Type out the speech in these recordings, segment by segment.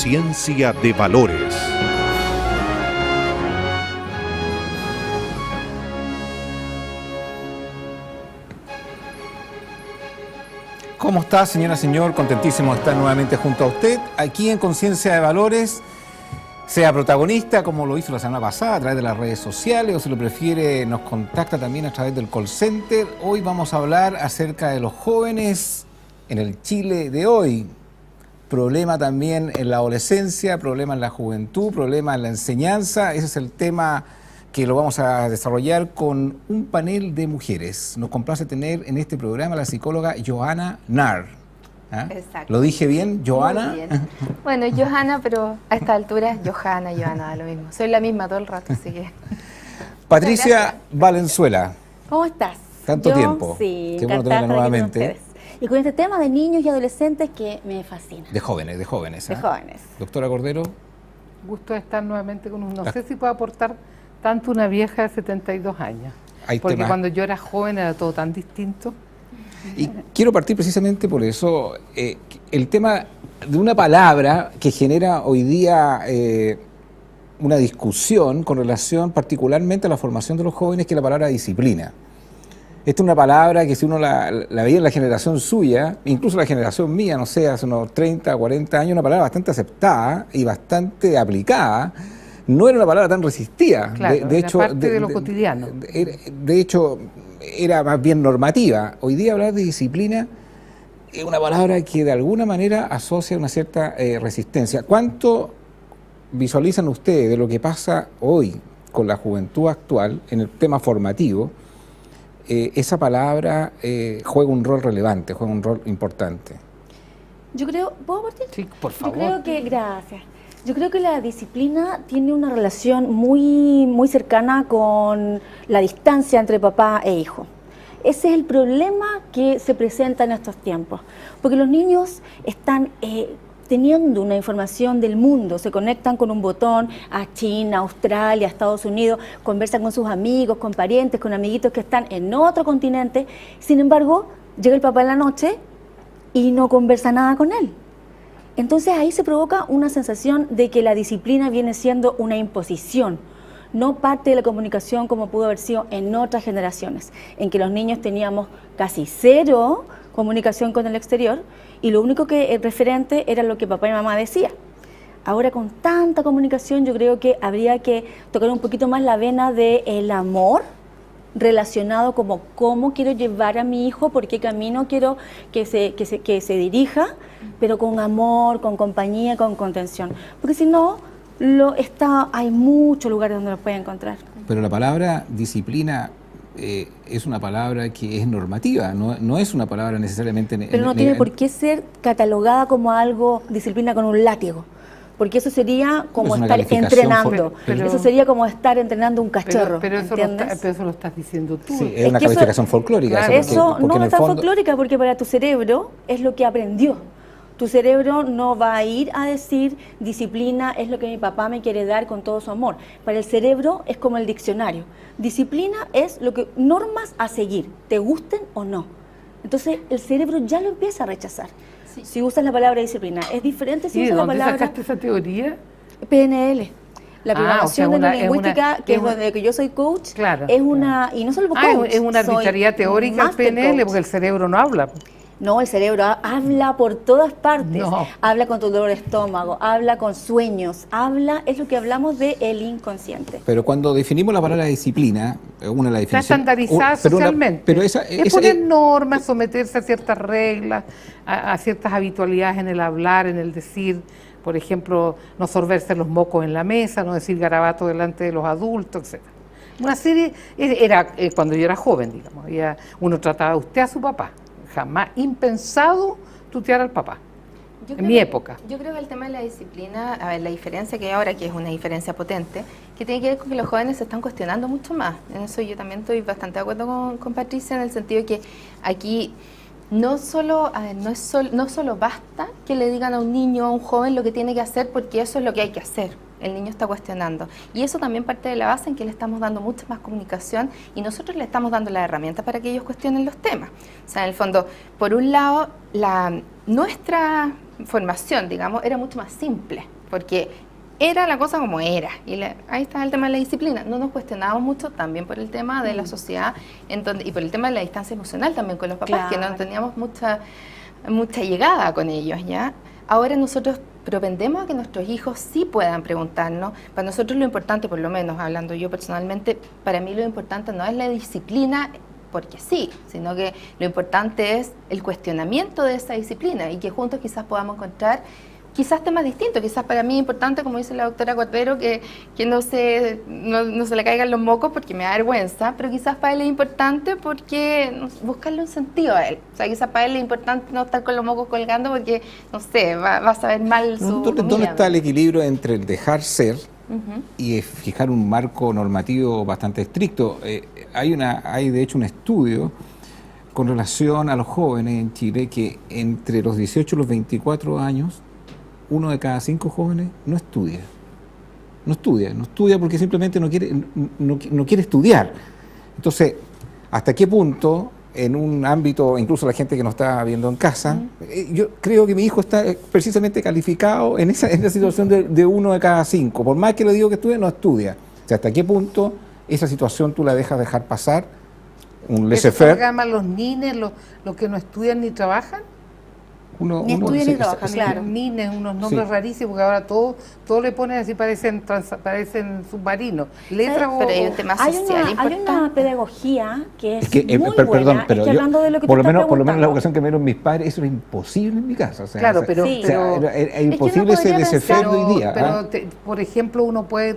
Conciencia de Valores. ¿Cómo está, señora, señor? Contentísimo de estar nuevamente junto a usted, aquí en Conciencia de Valores. Sea protagonista, como lo hizo la semana pasada, a través de las redes sociales, o si lo prefiere, nos contacta también a través del call center. Hoy vamos a hablar acerca de los jóvenes en el Chile de hoy. Problema también en la adolescencia, problema en la juventud, problema en la enseñanza. Ese es el tema que lo vamos a desarrollar con un panel de mujeres. Nos complace tener en este programa a la psicóloga Johanna Narr. ¿Ah? Exacto. ¿Lo dije bien, Johanna? Muy bien. Bueno, Johanna, pero a esta altura, Johanna, da lo mismo. Soy la misma todo el rato, así que... Patricia Valenzuela. ¿Cómo estás? Tanto tiempo. Sí, qué bueno encantada tenerla de estar aquí con nuevamente. ustedes. Y con este tema de niños y adolescentes que me fascina. De jóvenes, de jóvenes. De jóvenes. Doctora Cordero. Gusto de estar nuevamente con uno. No sé si puedo aportar tanto una vieja de 72 años. Porque cuando yo era joven era todo tan distinto. Y quiero partir precisamente por eso, el tema de una palabra que genera hoy día una discusión con relación particularmente a la formación de los jóvenes, que es la palabra disciplina. Esta es una palabra que si uno la veía en la generación suya, incluso la generación mía, no sé, hace unos 30, 40 años, una palabra bastante aceptada y bastante aplicada. No era una palabra tan resistida. Claro, de hecho, parte de lo cotidiano. De hecho, era más bien normativa. Hoy día hablar de disciplina es una palabra que de alguna manera asocia una cierta resistencia. ¿Cuánto visualizan ustedes de lo que pasa hoy con la juventud actual en el tema formativo? Esa palabra juega un rol relevante, juega un rol importante. Yo creo, ¿puedo partir? Sí, por favor. Gracias. Yo creo que la disciplina tiene una relación muy, muy cercana con la distancia entre papá e hijo. Ese es el problema que se presenta en estos tiempos, porque los niños están teniendo una información del mundo, se conectan con un botón a China, Australia, Estados Unidos, conversan con sus amigos, con parientes, con amiguitos que están en otro continente. Sin embargo, llega el papá en la noche y no conversa nada con él. Entonces ahí se provoca una sensación de que la disciplina viene siendo una imposición, no parte de la comunicación como pudo haber sido en otras generaciones, en que los niños teníamos casi cero comunicación con el exterior y lo único que referente era lo que papá y mamá decían. Ahora con tanta comunicación yo creo que habría que tocar un poquito más la vena del amor relacionado como cómo quiero llevar a mi hijo, por qué camino quiero que se dirija, pero con amor, con compañía, con contención. Porque si no, hay muchos lugares donde lo puede encontrar. Pero la palabra disciplina es una palabra que es normativa, no es una palabra necesariamente... Pero no tiene por qué ser catalogada como algo, disciplina con un látigo. Porque eso sería como estar entrenando. Eso sería como estar entrenando un cachorro. Pero eso lo estás diciendo tú. Sí, es una calificación folclórica. Claro, eso no es tan folclórica porque para tu cerebro es lo que aprendió. Tu cerebro no va a ir a decir disciplina es lo que mi papá me quiere dar con todo su amor. Para el cerebro es como el diccionario. Disciplina es lo que normas a seguir, te gusten o no. Entonces el cerebro ya lo empieza a rechazar. Sí. Si usas la palabra disciplina, es diferente si usas la palabra... ¿Y de dónde sacaste esa teoría? PNL. La programación de la lingüística, que es donde yo soy coach, claro, es una... Y no solo coach. Es una arbitrariedad teórica el PNL, porque el cerebro no habla. No, el cerebro habla por todas partes. No. Habla con tu dolor de estómago, habla con sueños, es lo que hablamos del inconsciente. Pero cuando definimos la palabra disciplina, una de las definiciones... Está estandarizada socialmente. Es poner normas, someterse a ciertas reglas, a ciertas habitualidades en el hablar, en el decir. Por ejemplo, no sorberse los mocos en la mesa, no decir garabato delante de los adultos, etc. Una serie, era cuando yo era joven, digamos, uno trataba usted a su papá. Jamás impensado tutear al papá, en mi época. Yo creo que el tema de la disciplina, a ver, la diferencia que hay ahora, que es una diferencia potente, que tiene que ver con que los jóvenes se están cuestionando mucho más. En eso yo también estoy bastante de acuerdo con Patricia, en el sentido de que aquí no solo basta que le digan a un niño, a un joven lo que tiene que hacer, porque eso es lo que hay que hacer. El niño está cuestionando. Y eso también parte de la base en que le estamos dando mucha más comunicación y nosotros le estamos dando las herramientas para que ellos cuestionen los temas. O sea, en el fondo, por un lado, nuestra formación, digamos, era mucho más simple. porque era la cosa como era. Y ahí está el tema de la disciplina. No nos cuestionábamos mucho también por el tema de la sociedad y por el tema de la distancia emocional también con los papás, que no teníamos mucha llegada con ellos, ¿ya? Ahora nosotros propendemos a que nuestros hijos sí puedan preguntarnos. Para nosotros lo importante, por lo menos hablando yo personalmente, para mí lo importante no es la disciplina porque sí, sino que lo importante es el cuestionamiento de esa disciplina y que juntos quizás podamos encontrar quizás temas distintos. Quizás para mí es importante, como dice la doctora Cordero, que no se le caigan los mocos porque me da vergüenza, pero quizás para él es importante porque buscarle un sentido a él. O sea, quizás para él es importante no estar con los mocos colgando porque, no sé, va a saber mal su comida. ¿Dónde está el equilibrio entre el dejar ser y fijar un marco normativo bastante estricto? Hay de hecho un estudio con relación a los jóvenes en Chile que entre los 18 y los 24 años 1 de cada 5 jóvenes no estudia. No estudia porque simplemente no quiere estudiar. Entonces, ¿hasta qué punto en un ámbito, incluso la gente que nos está viendo en casa, yo creo que mi hijo está precisamente calificado en esa situación de 1 de cada 5? Por más que le digo que estudie, no estudia. O sea, ¿hasta qué punto esa situación tú la dejar pasar? Un laissez-faire. ¿Llaman los nines, los que no estudian ni trabajan? Ni estudian ni trabajan, claro. Nines, unos nombres rarísimos, porque ahora todo le ponen así, parecen submarinos. Letras pero hay un tema social hay una pedagogía que es muy perdón, buena. pero hablando de lo que por lo menos la educación que me dieron mis padres, eso era imposible en mi casa. O sea, claro, pero era imposible ese laissez-faire de hoy día. Pero por ejemplo, uno puede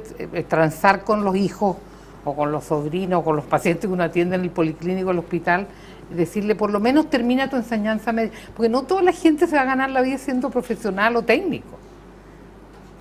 transar con los hijos o con los sobrinos o con los pacientes que uno atiende en el policlínico, el hospital, decirle por lo menos termina tu enseñanza media, porque no toda la gente se va a ganar la vida siendo profesional o técnico,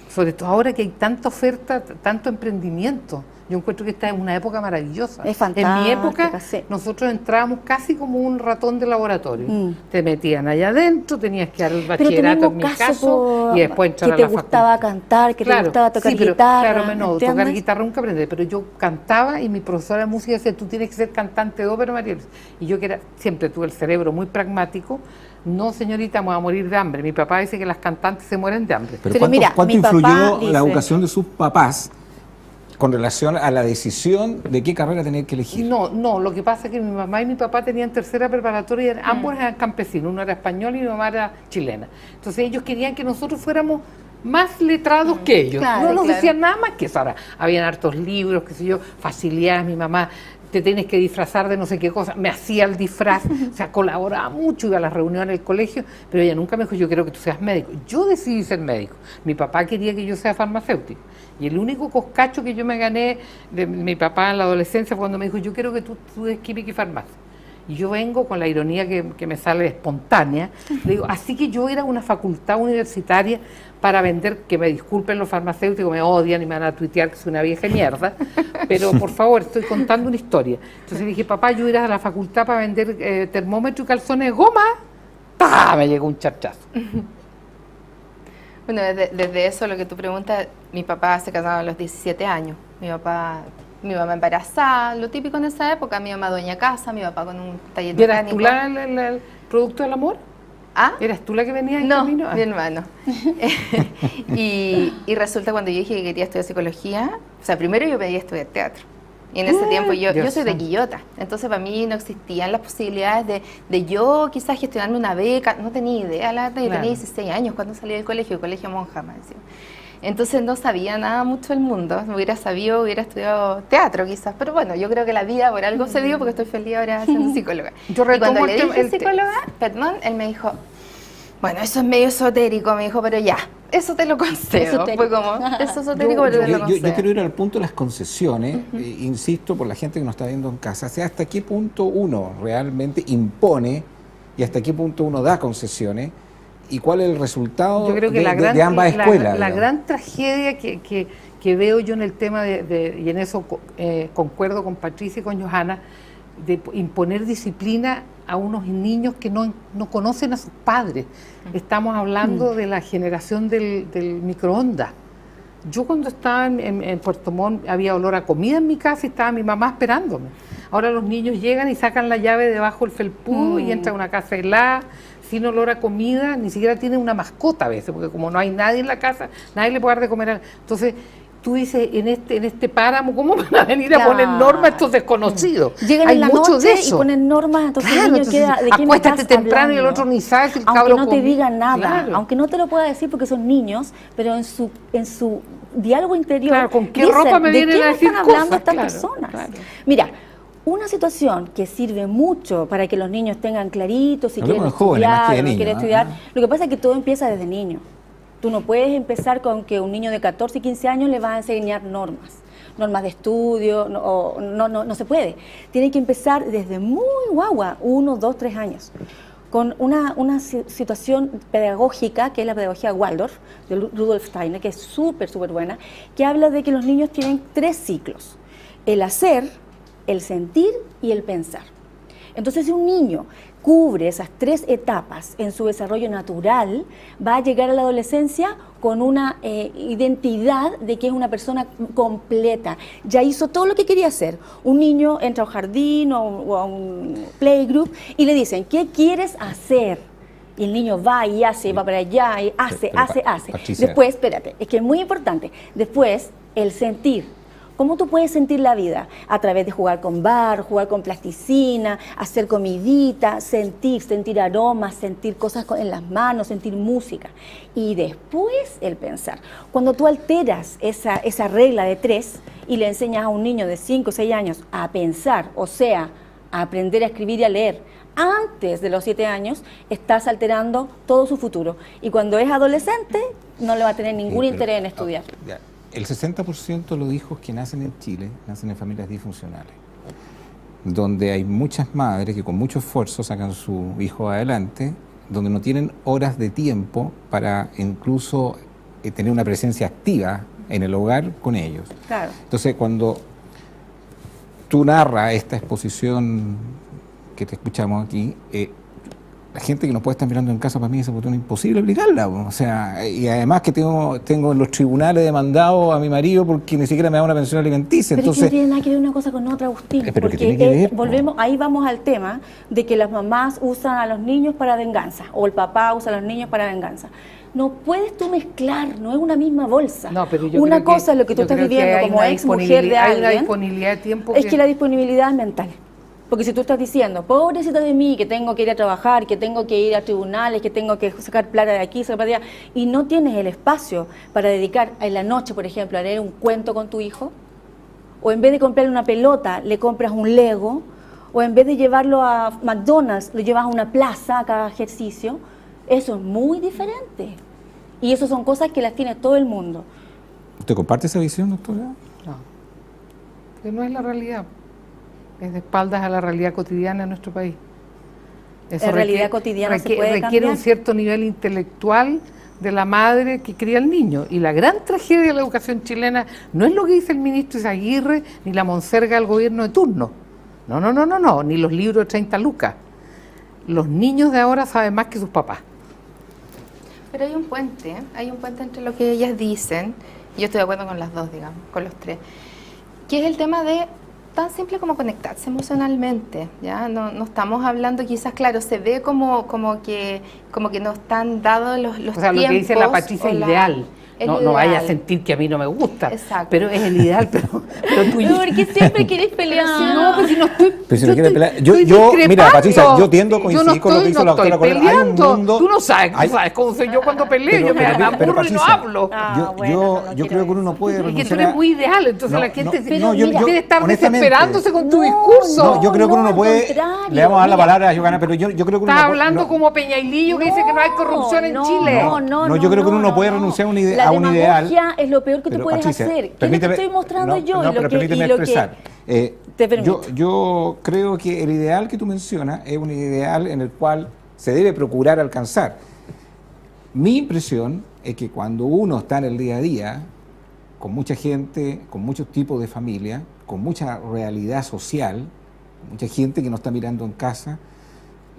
sobre todo ahora que hay tanta oferta, tanto emprendimiento. Yo encuentro que esta es una época maravillosa. Es fantástica. En mi época nosotros entrábamos casi como un ratón de laboratorio. Te metían allá adentro, tenías que dar el bachillerato en mi caso y después entrar a la facultad. Que te gustaba cantar, que te gustaba tocar guitarra. Claro, tocar guitarra nunca aprendí, pero yo cantaba y mi profesora de música decía, tú tienes que ser cantante de ópera, María Luisa. Y yo siempre tuve el cerebro muy pragmático. No, señorita, me voy a morir de hambre. Mi papá dice que las cantantes se mueren de hambre. Pero ¿cuánto influyó la educación de sus papás con relación a la decisión de qué carrera tener que elegir? No, lo que pasa es que mi mamá y mi papá tenían tercera preparatoria y ambos eran campesinos, uno era español y mi mamá era chilena. Entonces ellos querían que nosotros fuéramos más letrados que ellos. No nos decían nada más que eso. Ahora, habían hartos libros, qué sé yo, facilidades, mi mamá, te tienes que disfrazar de no sé qué cosa, me hacía el disfraz, o sea, colaboraba mucho, iba a las reuniones del colegio, pero ella nunca me dijo, yo quiero que tú seas médico. Yo decidí ser médico. Mi papá quería que yo sea farmacéutico. Y el único coscacho que yo me gané de mi papá en la adolescencia fue cuando me dijo, yo quiero que tú estudies química y farmacia. Y yo vengo con la ironía que me sale espontánea, le digo, así que yo era una facultad universitaria para vender, que me disculpen los farmacéuticos, me odian y me van a tuitear que soy una vieja mierda, pero por favor, estoy contando una historia. Entonces le dije, papá, yo iba a la facultad para vender termómetro y calzones de goma. ¡Pah! Me llegó un charchazo. Bueno, desde eso, lo que tú preguntas, mi papá se casaba a los 17 años, mi mamá embarazada, lo típico en esa época, mi mamá dueña casa, mi papá con un taller mecánico. ¿Y eras tú el producto del amor? ¿Ah? ¿Eras tú la que venía en no, camino? Mi hermano. y resulta cuando yo dije que quería estudiar psicología, o sea, primero yo pedí estudiar teatro. Y en ese tiempo yo soy de Quillota, entonces para mí no existían las posibilidades de yo quizás gestionarme una beca, no tenía idea, la verdad, yo tenía 16 años cuando salí del colegio monja, me decía. Entonces no sabía nada mucho del mundo, hubiera estudiado teatro quizás, pero bueno, yo creo que la vida por algo se dio porque estoy feliz ahora siendo psicóloga. Yo y cuando le dije psicóloga, él me dijo, bueno, eso es medio esotérico, me dijo, pero ya, eso te lo concedo. Fue como, eso es esotérico, pero te lo concedo. Yo quiero ir al punto de las concesiones, insisto, por la gente que nos está viendo en casa, o sea, hasta qué punto uno realmente impone y hasta qué punto uno da concesiones. ¿Y cuál es el resultado de ambas escuelas? La gran tragedia que veo yo en el tema y en eso concuerdo con Patricia y con Johanna, de imponer disciplina a unos niños que no conocen a sus padres. Estamos hablando de la generación del microondas. Yo cuando estaba en Puerto Montt había olor a comida en mi casa y estaba mi mamá esperándome. Ahora los niños llegan y sacan la llave debajo del felpudo y entran a una casa helada, sin olor a comida, ni siquiera tiene una mascota a veces, porque como no hay nadie en la casa, nadie le puede dar de comer. Entonces, tú dices, en este páramo, ¿cómo van a venir a poner normas estos desconocidos? Llegan en la noche y ponen normas, entonces el niño queda, ¿de qué me estás acuéstate temprano y el otro ni sabe si el cabro aunque no te diga nada, Claro. aunque no te lo pueda decir porque son niños, pero en su diálogo interior Claro, ¿con qué dicen, ropa me vienen a decir ¿de qué me están hablando cosas? estas Claro, personas? claro. Mira, una situación que sirve mucho para que los niños tengan clarito si Hablemos quieren de jóvenes, más estudiar que o de no niños, quieren ¿eh? estudiar, lo que pasa es que todo empieza desde niño. Tú no puedes empezar con que un niño de 14 y 15 años le va a enseñar normas de estudio, no se puede. Tiene que empezar desde muy guagua, 1, 2, 3 años, con una situación pedagógica, que es la pedagogía Waldorf, de Rudolf Steiner, que es súper buena, que habla de que los niños tienen 3 ciclos: el hacer, el sentir y el pensar. Entonces, si un niño cubre esas 3 etapas en su desarrollo natural, va a llegar a la adolescencia con una identidad de que es una persona completa. Ya hizo todo lo que quería hacer. Un niño entra a un jardín o a un playgroup y le dicen, ¿qué quieres hacer? Y el niño va y hace, va para allá, y hace. Patricia. Después, espérate, es que es muy importante. Después, el sentir. ¿Cómo tú puedes sentir la vida? A través de jugar con barro, jugar con plasticina, hacer comidita, sentir aromas, sentir cosas en las manos, sentir música. Y después el pensar. Cuando tú alteras esa regla de 3 y le enseñas a un niño de 5 o 6 años a pensar, o sea, a aprender a escribir y a leer, antes de los 7 años, estás alterando todo su futuro. Y cuando es adolescente, no le va a tener ningún interés en estudiar. Ya. El 60% de los hijos que nacen en Chile nacen en familias disfuncionales, donde hay muchas madres que con mucho esfuerzo sacan su hijo adelante, donde no tienen horas de tiempo para incluso tener una presencia activa en el hogar con ellos. Claro. Entonces, cuando tú narras esta exposición que te escuchamos aquí, la gente que nos puede estar mirando en casa, para mí esa cuestión es imposible aplicarla. O sea, y además que tengo en los tribunales demandado a mi marido porque ni siquiera me da una pensión alimenticia. Pero Entonces, es que no tiene nada que ver una cosa con otra, Agustín. pero que porque tiene que ver, volvemos, ahí vamos al tema de que las mamás usan a los niños para venganza, o el papá usa a los niños para venganza. No puedes tú mezclar, no es una misma bolsa. No, pero yo una creo cosa es lo que tú yo estás creo que viviendo hay como una ex mujer de hay una alguien. disponibilidad de tiempo Es que la disponibilidad es mental. Porque si tú estás diciendo, pobrecita de mí, que tengo que ir a trabajar, que tengo que ir a tribunales, que tengo que sacar plata de aquí, sacar plata de allá, y no tienes el espacio para dedicar en la noche, por ejemplo, a leer un cuento con tu hijo, o en vez de comprarle una pelota, le compras un Lego, o en vez de llevarlo a McDonald's, lo llevas a una plaza a cada ejercicio, eso es muy diferente. Y eso son cosas que las tiene todo el mundo. ¿Usted comparte esa visión, doctora? No, que no es la realidad. Es de espaldas a la realidad cotidiana de nuestro país. La realidad cotidiana se puede requiere cambiar. un cierto nivel intelectual de la madre que cría al niño. Y la gran tragedia de la educación chilena no es lo que dice el ministro Izaguirre ni la monserga del gobierno de turno. No, ni los libros de 30 lucas. Los niños de ahora saben más que sus papás. Pero hay un puente entre lo que ellas dicen, y yo estoy de acuerdo con las dos, digamos, con los 3, que es el tema de tan simple como conectarse emocionalmente, ¿ya? No estamos hablando, quizás, claro, se ve como que no están dados los tiempos. O sea, lo que dice la Patricia es ideal. No vaya a sentir que a mí no me gusta. Exacto. Pero es el ideal, pero tú Pero porque siempre quieres pelear. no, pues si no estoy. Pero si no quiere pelear. estoy Mira, discrepando. Patricia, yo tiendo a coincidir con lo que hizo la doctora Correa. Hay un peleando. mundo. Tú no sabes cómo soy yo cuando peleo. Yo me aburro y no Patricia, hablo. Yo creo que uno no puede Es que renunciar tú eres muy ideal, entonces No, la gente no, yo quiere estar honestamente, desesperándose con tu no, discurso. No, yo creo que uno no al puede. contrario, Le vamos a dar la mira. palabra a Giovanna, pero yo creo que uno Estás no puede- hablando no, como Peñailillo que dice que no hay corrupción en Chile. No, yo creo que uno no puede renunciar a un ideal. La demagogia es lo peor que tú puedes Patricia, hacer. ¿Qué es lo que permíteme- estoy mostrando no, yo? No, y lo pero que, permíteme y lo que expresar. te permito. Yo creo que el ideal que tú mencionas es un ideal en el cual se debe procurar alcanzar. Mi impresión es que cuando uno está en el día a día, con mucha gente, con muchos tipos de familia, con mucha realidad social, mucha gente que no está mirando en casa,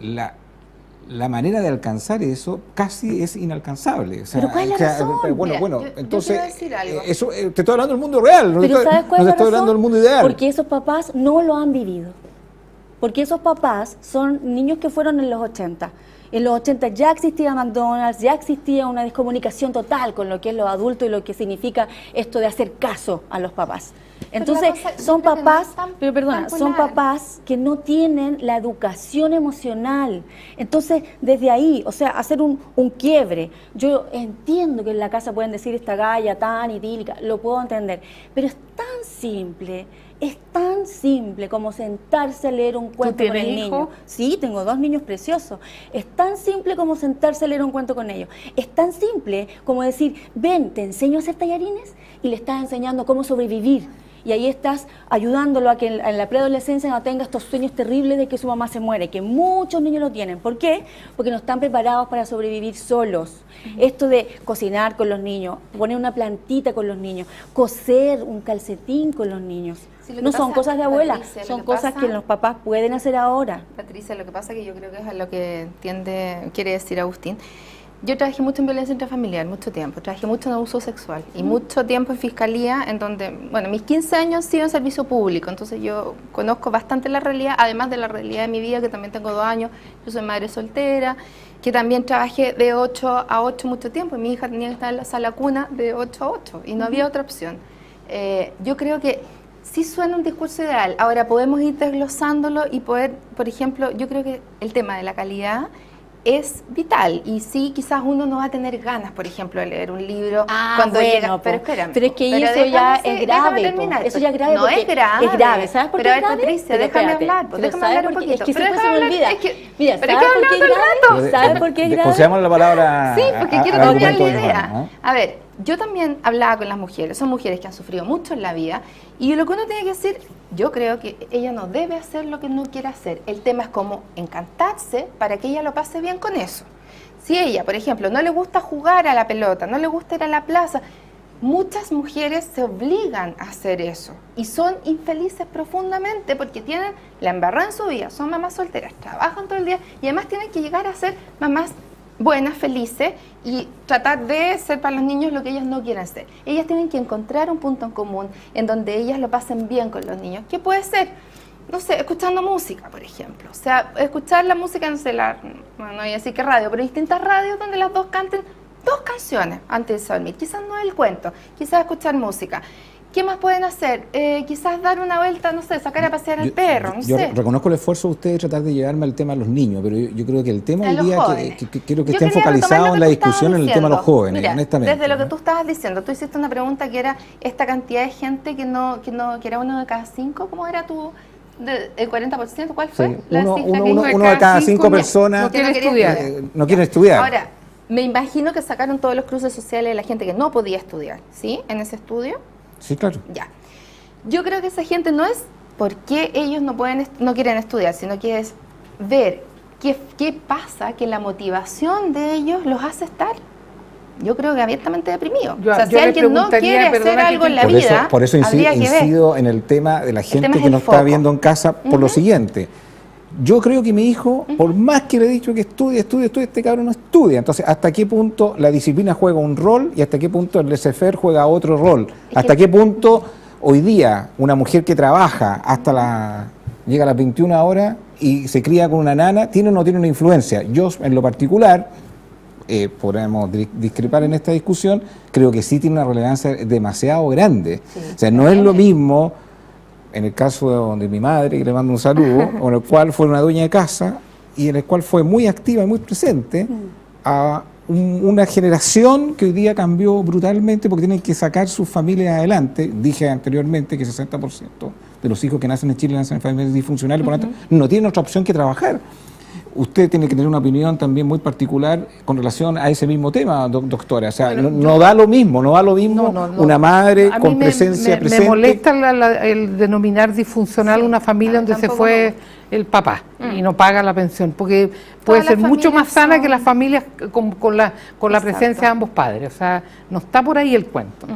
la manera de alcanzar eso casi es inalcanzable. O sea, ¿Pero cuál es la razón? Mira, yo entonces, quiero decir algo. eso, te estoy hablando del mundo real, no te Pero estoy, ¿sabes cuál no te es la estoy hablando razón? del mundo ideal. Porque esos papás no lo han vivido. Porque esos papás son niños que fueron en los 80 En los 80 ya existía McDonald's, ya existía una descomunicación total con lo que es lo adulto y lo que significa esto de hacer caso a los papás. Entonces, son papás, pero perdona, son papás que no tienen la educación emocional. Entonces, desde ahí, o sea, hacer un quiebre. Yo entiendo que en la casa pueden decir esta galla tan idílica, lo puedo entender, pero es tan simple como sentarse a leer un cuento con el niño. Sí, tengo 2 niños preciosos. Es tan simple como sentarse a leer un cuento con ellos. Es tan simple como decir, ven, te enseño a hacer tallarines, y le estás enseñando cómo sobrevivir. Y ahí estás ayudándolo a que en la preadolescencia no tenga estos sueños terribles de que su mamá se muere, que muchos niños lo tienen. ¿Por qué? Porque no están preparados para sobrevivir solos. Esto de cocinar con los niños, poner una plantita con los niños, coser un calcetín con los niños. Sí, no son cosas de abuela, son cosas que los papás pueden hacer ahora. Patricia, lo que pasa que yo creo que es a lo que quiere decir Agustín. Yo trabajé mucho en violencia intrafamiliar, mucho tiempo. Trabajé mucho en abuso sexual y mucho tiempo en fiscalía, en donde, bueno, mis 15 años han sido en servicio público, entonces yo conozco bastante la realidad, además de la realidad de mi vida, que también tengo 2 años. Yo soy madre soltera, que también trabajé de 8 a 8 mucho tiempo, y mi hija tenía que estar en la sala cuna de 8 a 8, y no había otra opción. Yo creo que sí suena un discurso ideal. Ahora podemos ir desglosándolo y poder, por ejemplo, yo creo que el tema de la calidad es vital, y sí, quizás uno no va a tener ganas, por ejemplo, de leer un libro cuando llega, pero espérame. Pero es que eso ya es grave, eso ya es grave. No es grave. Es grave, ¿sabes por qué es grave? Patricia, déjame hablar, déjame hablar un poquito. Es que siempre se me olvida. Mira, ¿sabes por qué es grave? ¿Sabes por qué es grave? Consideramos la palabra. Sí, porque quiero terminar la idea. A ver, yo también hablaba con las mujeres, son mujeres que han sufrido mucho en la vida, y lo que uno tiene que decir, yo creo que ella no debe hacer lo que no quiere hacer. El tema es cómo encantarse para que ella lo pase bien con eso. Si ella, por ejemplo, no le gusta jugar a la pelota, no le gusta ir a la plaza, muchas mujeres se obligan a hacer eso y son infelices profundamente porque tienen la embarrada en su vida, son mamás solteras, trabajan todo el día y además tienen que llegar a ser mamás buenas, felices, y tratar de ser para los niños lo que ellas no quieren ser. Ellas tienen que encontrar un punto en común en donde ellas lo pasen bien con los niños. ¿Qué puede ser? No sé, escuchando música, por ejemplo. O sea, escuchar la música, no sé, no voy a decir qué radio, pero distintas radios donde las dos canten 2 canciones antes de dormir. Quizás no el cuento, quizás escuchar música. ¿Qué más pueden hacer? Quizás dar una vuelta, no sé, sacar a pasear al perro, no sé. Yo reconozco el esfuerzo de ustedes de tratar de llevarme al tema de los niños, pero yo creo que el tema hoy día que quiero que esté enfocalizado en la discusión en el tema de los jóvenes, mira, honestamente. Desde lo que tú estabas diciendo, tú hiciste una pregunta que era esta cantidad de gente que era 1 de cada 5, ¿cómo era tu...? ¿El 40%? ¿Cuál fue? Sí, uno de cada 5 personas no quiere estudiar. No quieren estudiar. Ahora, me imagino que sacaron todos los cruces sociales de la gente que no podía estudiar, ¿sí? En ese estudio. Sí, claro. Ya. Yo creo que esa gente no es porque ellos no quieren estudiar, sino que es ver qué pasa, que la motivación de ellos los hace estar, yo creo que abiertamente deprimidos. O sea, si alguien no quiere hacer algo en la vida, por eso incido en el tema de la gente que nos está viendo en casa por lo siguiente. Yo creo que mi hijo, por más que le he dicho que estudie, este cabrón no estudia. Entonces, ¿hasta qué punto la disciplina juega un rol y hasta qué punto el laissez-faire juega otro rol? ¿Hasta qué punto hoy día una mujer que trabaja llega a las 21 horas y se cría con una nana, tiene o no tiene una influencia? Yo, en lo particular, podemos discrepar en esta discusión, creo que sí tiene una relevancia demasiado grande. Sí, o sea, no es lo mismo... En el caso de mi madre, que le mando un saludo, en el cual fue una dueña de casa y en el cual fue muy activa y muy presente, a una generación que hoy día cambió brutalmente porque tienen que sacar sus familias adelante. Dije anteriormente que 60% de los hijos que nacen en Chile nacen en familias disfuncionales, por lo tanto, no tienen otra opción que trabajar. Usted tiene que tener una opinión también muy particular con relación a ese mismo tema, doctora. O sea, no da lo mismo una madre con presencia presente. Me molesta el denominar disfuncional una familia donde se fue el papá y no paga la pensión, porque puede ser mucho más sana que las familias con la presencia de ambos padres. O sea, no está por ahí el cuento.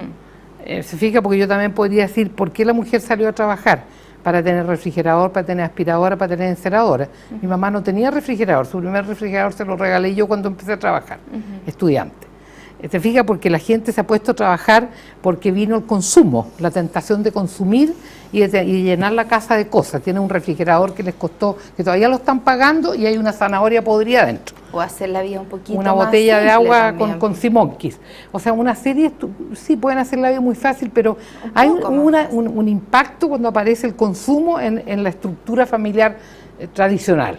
Se fija, porque yo también podría decir por qué la mujer salió a trabajar. Para tener refrigerador, para tener aspiradora, para tener enceradora. Mi mamá no tenía refrigerador, su primer refrigerador se lo regalé yo cuando empecé a trabajar, estudiante. ¿Te fijas? Porque la gente se ha puesto a trabajar porque vino el consumo, la tentación de consumir y llenar la casa de cosas. Tiene un refrigerador que les costó, que todavía lo están pagando y hay una zanahoria podrida adentro. O hacer la vida un poquito una más botella de simple agua también. con Simonquis. O sea, una serie, sí pueden hacer la vida muy fácil, pero hay un impacto cuando aparece el consumo en la estructura familiar tradicional,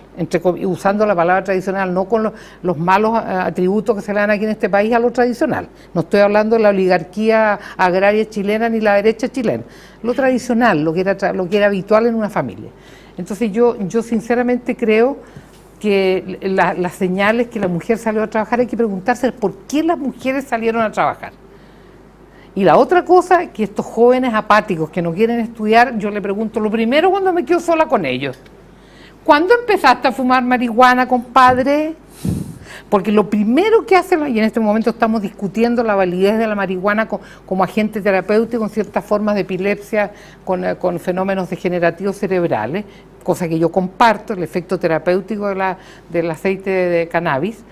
usando la palabra tradicional, no con los malos atributos que se le dan aquí en este país a lo tradicional. No estoy hablando de la oligarquía agraria chilena ni la derecha chilena. Lo tradicional, lo que era habitual en una familia. Entonces yo sinceramente creo que las señales que la mujer salió a trabajar, hay que preguntarse por qué las mujeres salieron a trabajar. Y la otra cosa, que estos jóvenes apáticos que no quieren estudiar, yo le pregunto lo primero cuando me quedo sola con ellos: ¿cuándo empezaste a fumar marihuana, compadre? Porque lo primero que hacen, y en este momento estamos discutiendo la validez de la marihuana como agente terapéutico en ciertas formas de epilepsia con fenómenos degenerativos cerebrales, cosa que yo comparto, el efecto terapéutico del aceite de cannabis.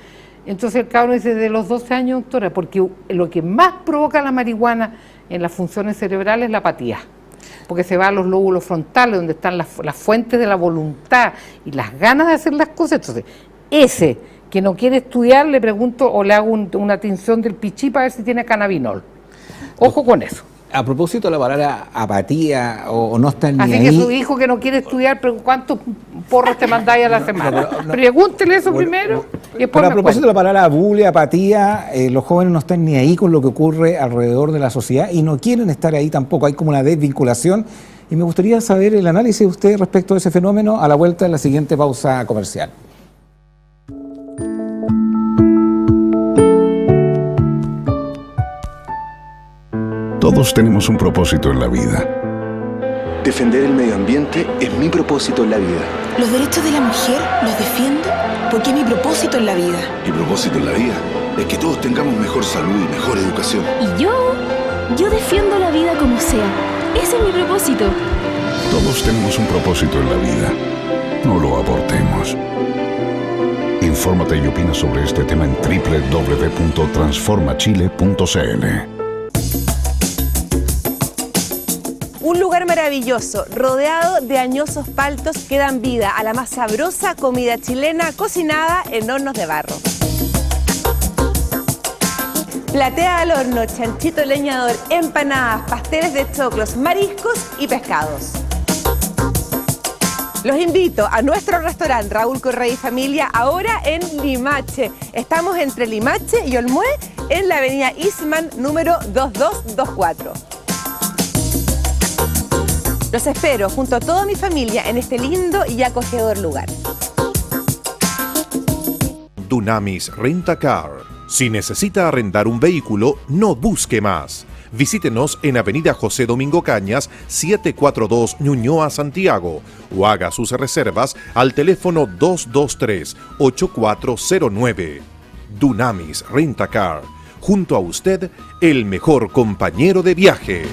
Entonces el cabrón dice, de los 12 años, doctora, porque lo que más provoca la marihuana en las funciones cerebrales es la apatía, porque se va a los lóbulos frontales, donde están las fuentes de la voluntad y las ganas de hacer las cosas. Entonces, ese que no quiere estudiar, le pregunto o le hago una tinción del pichí para ver si tiene cannabinol. Ojo con eso. A propósito de la palabra apatía o no estar ni Así ahí... que su hijo que no quiere estudiar, pero ¿cuántos porros te mandáis a la semana? Pregúntele eso primero y después Pero a me propósito cuenta. de la palabra bulia, apatía, los jóvenes no están ni ahí con lo que ocurre alrededor de la sociedad y no quieren estar ahí tampoco. Hay como una desvinculación y me gustaría saber el análisis de usted respecto a ese fenómeno a la vuelta de la siguiente pausa comercial. Todos tenemos un propósito en la vida. Defender el medio ambiente es mi propósito en la vida. Los derechos de la mujer los defiendo porque es mi propósito en la vida. Mi propósito en la vida es que todos tengamos mejor salud y mejor educación. Y yo defiendo la vida como sea. Ese es mi propósito. Todos tenemos un propósito en la vida. No lo abortemos. Infórmate y opina sobre este tema en www.transformachile.cl. Un lugar maravilloso, rodeado de añosos paltos que dan vida a la más sabrosa comida chilena cocinada en hornos de barro. Platea al horno, chanchito leñador, empanadas, pasteles de choclos, mariscos y pescados. Los invito a nuestro restaurante Raúl Correa y Familia, ahora en Limache. Estamos entre Limache y Olmué, en la avenida Eastman, número 2224. Los espero junto a toda mi familia en este lindo y acogedor lugar. Dunamis Rent-A-Car. Si necesita arrendar un vehículo, no busque más. Visítenos en Avenida José Domingo Cañas, 742 Ñuñoa, Santiago, o haga sus reservas al teléfono 223-8409. Dunamis Rent-A-Car. Junto a usted, el mejor compañero de viaje.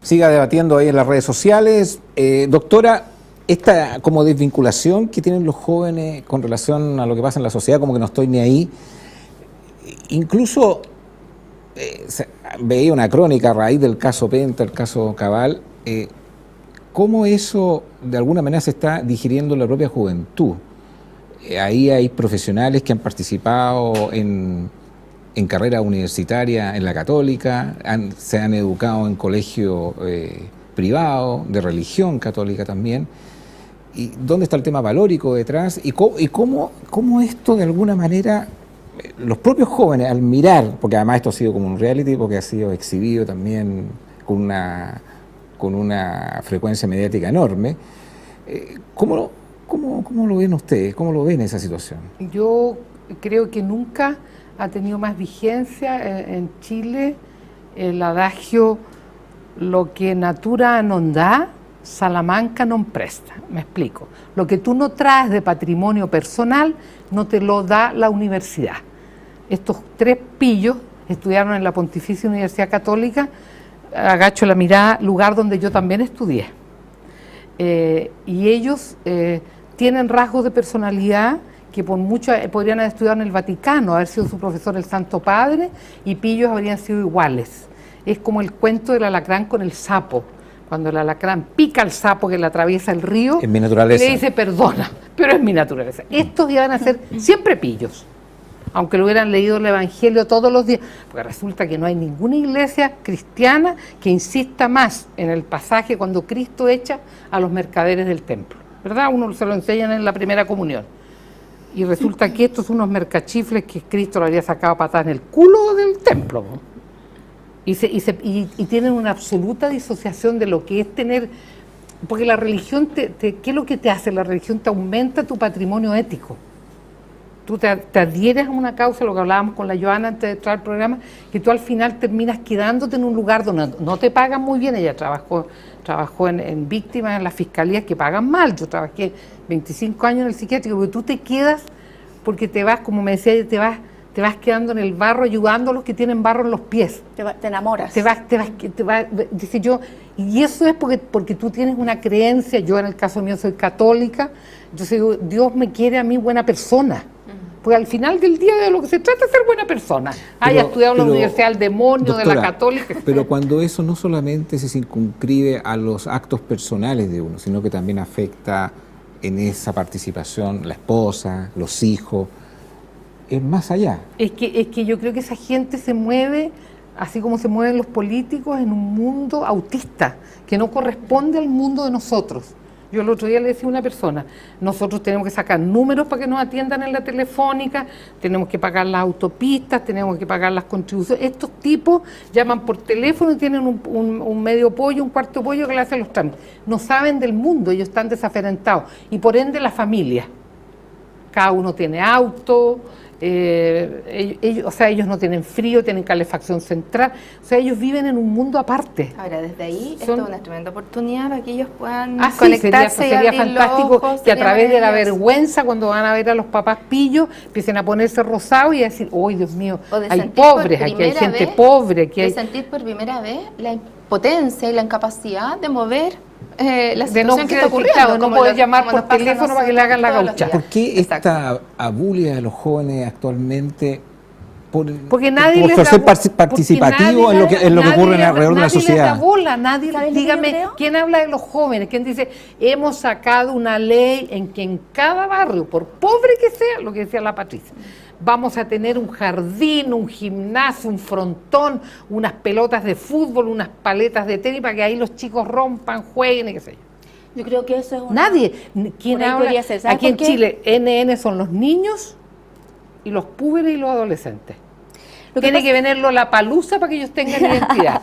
Siga debatiendo ahí en las redes sociales. Doctora, esta como desvinculación que tienen los jóvenes con relación a lo que pasa en la sociedad, como que no estoy ni ahí. Incluso veía una crónica a raíz del caso Penta, el caso Cabal, cómo eso de alguna manera se está digiriendo en la propia juventud. Ahí hay profesionales que han participado en carrera universitaria en la Católica, se han educado en colegio privado, de religión católica también. ¿Y dónde está el tema valórico detrás? ¿Y cómo esto de alguna manera, los propios jóvenes al mirar, porque además esto ha sido como un reality, porque ha sido exhibido también con una frecuencia mediática enorme, ¿cómo lo ven ustedes? ¿Cómo lo ven esa situación? Yo creo que nunca ha tenido más vigencia en Chile el adagio lo que natura non dà, Salamanca non presta. Me explico. Lo que tú no traes de patrimonio personal no te lo da la universidad. Estos tres pillos estudiaron en la Pontificia Universidad Católica, agacho la mirada, lugar donde yo también estudié. Y ellos tienen rasgos de personalidad que por mucho podrían haber estudiado en el Vaticano, haber sido su profesor el Santo Padre, y pillos habrían sido iguales. Es como el cuento del alacrán con el sapo. Cuando el alacrán pica al sapo que le atraviesa el río, es mi naturaleza. Le dice perdona, pero es mi naturaleza. Estos iban a ser siempre pillos, aunque lo hubieran leído el Evangelio todos los días, porque resulta que no hay ninguna iglesia cristiana que insista más en el pasaje cuando Cristo echa a los mercaderes del templo, ¿verdad? Uno se lo enseñan en la primera comunión. Y resulta que estos son unos mercachifles que Cristo le había sacado patada en el culo del templo, ¿no? Y tienen una absoluta disociación de lo que es tener, porque la religión, ¿qué es lo que te hace? La religión te aumenta tu patrimonio ético. Tú te adhieres a una causa, lo que hablábamos con la Joana antes de entrar al programa, que tú al final terminas quedándote en un lugar donde no te pagan muy bien. Ella trabajó en víctimas en las fiscalías que pagan mal. Yo trabajé 25 años en el psiquiátrico, porque tú te quedas, porque te vas, como me decía, te vas quedando en el barro, ayudando a los que tienen barro en los pies. Te enamoras. Dice yo, y eso es porque tú tienes una creencia. Yo en el caso mío soy católica, yo digo, Dios me quiere a mí buena persona. Porque al final del día de lo que se trata es ser buena persona. Haya estudiado en la Universidad del Demonio, doctora, de la Católica. Pero cuando eso no solamente se circunscribe a los actos personales de uno, sino que también afecta en esa participación la esposa, los hijos, es más allá. Es que yo creo que esa gente se mueve, así como se mueven los políticos, en un mundo autista, que no corresponde al mundo de nosotros. Yo el otro día le decía a una persona, nosotros tenemos que sacar números para que nos atiendan en la telefónica, tenemos que pagar las autopistas, tenemos que pagar las contribuciones. Estos tipos llaman por teléfono y tienen un medio pollo, un cuarto pollo que le hacen los trámites. No saben del mundo, ellos están desaferentados. Y por ende la familia. Cada uno tiene auto, ellos no tienen frío, tienen calefacción central, o sea, ellos viven en un mundo aparte. Ahora, desde ahí, esto es una tremenda oportunidad para que ellos puedan sí, conectarse sería fantástico que a través de la vergüenza, cuando van a ver a los papás pillos, empiecen a ponerse rosados y a decir, ¡ay, Dios mío! Hay pobres, aquí hay gente pobre. Aquí hay... sentir por primera vez la impotencia y la incapacidad de mover la situación que está ocurriendo. No puedes llamar por teléfono para que le hagan la gaucha. ¿Por qué esta abulia de los jóvenes actualmente porque nadie por ser participativo en lo que ocurre alrededor de la sociedad? Dígame, ¿quién habla de los jóvenes? ¿Quién dice, hemos sacado una ley en que en cada barrio, por pobre que sea, lo que decía la Patricia, vamos a tener un jardín, un gimnasio, un frontón, unas pelotas de fútbol, unas paletas de tenis para que ahí los chicos rompan, jueguen y qué sé yo? Yo creo que eso es Nadie. ¿Quién habla? Aquí en Chile, NN son los niños y los púberes y los adolescentes. Tiene que venir Lollapalooza para que ellos tengan identidad.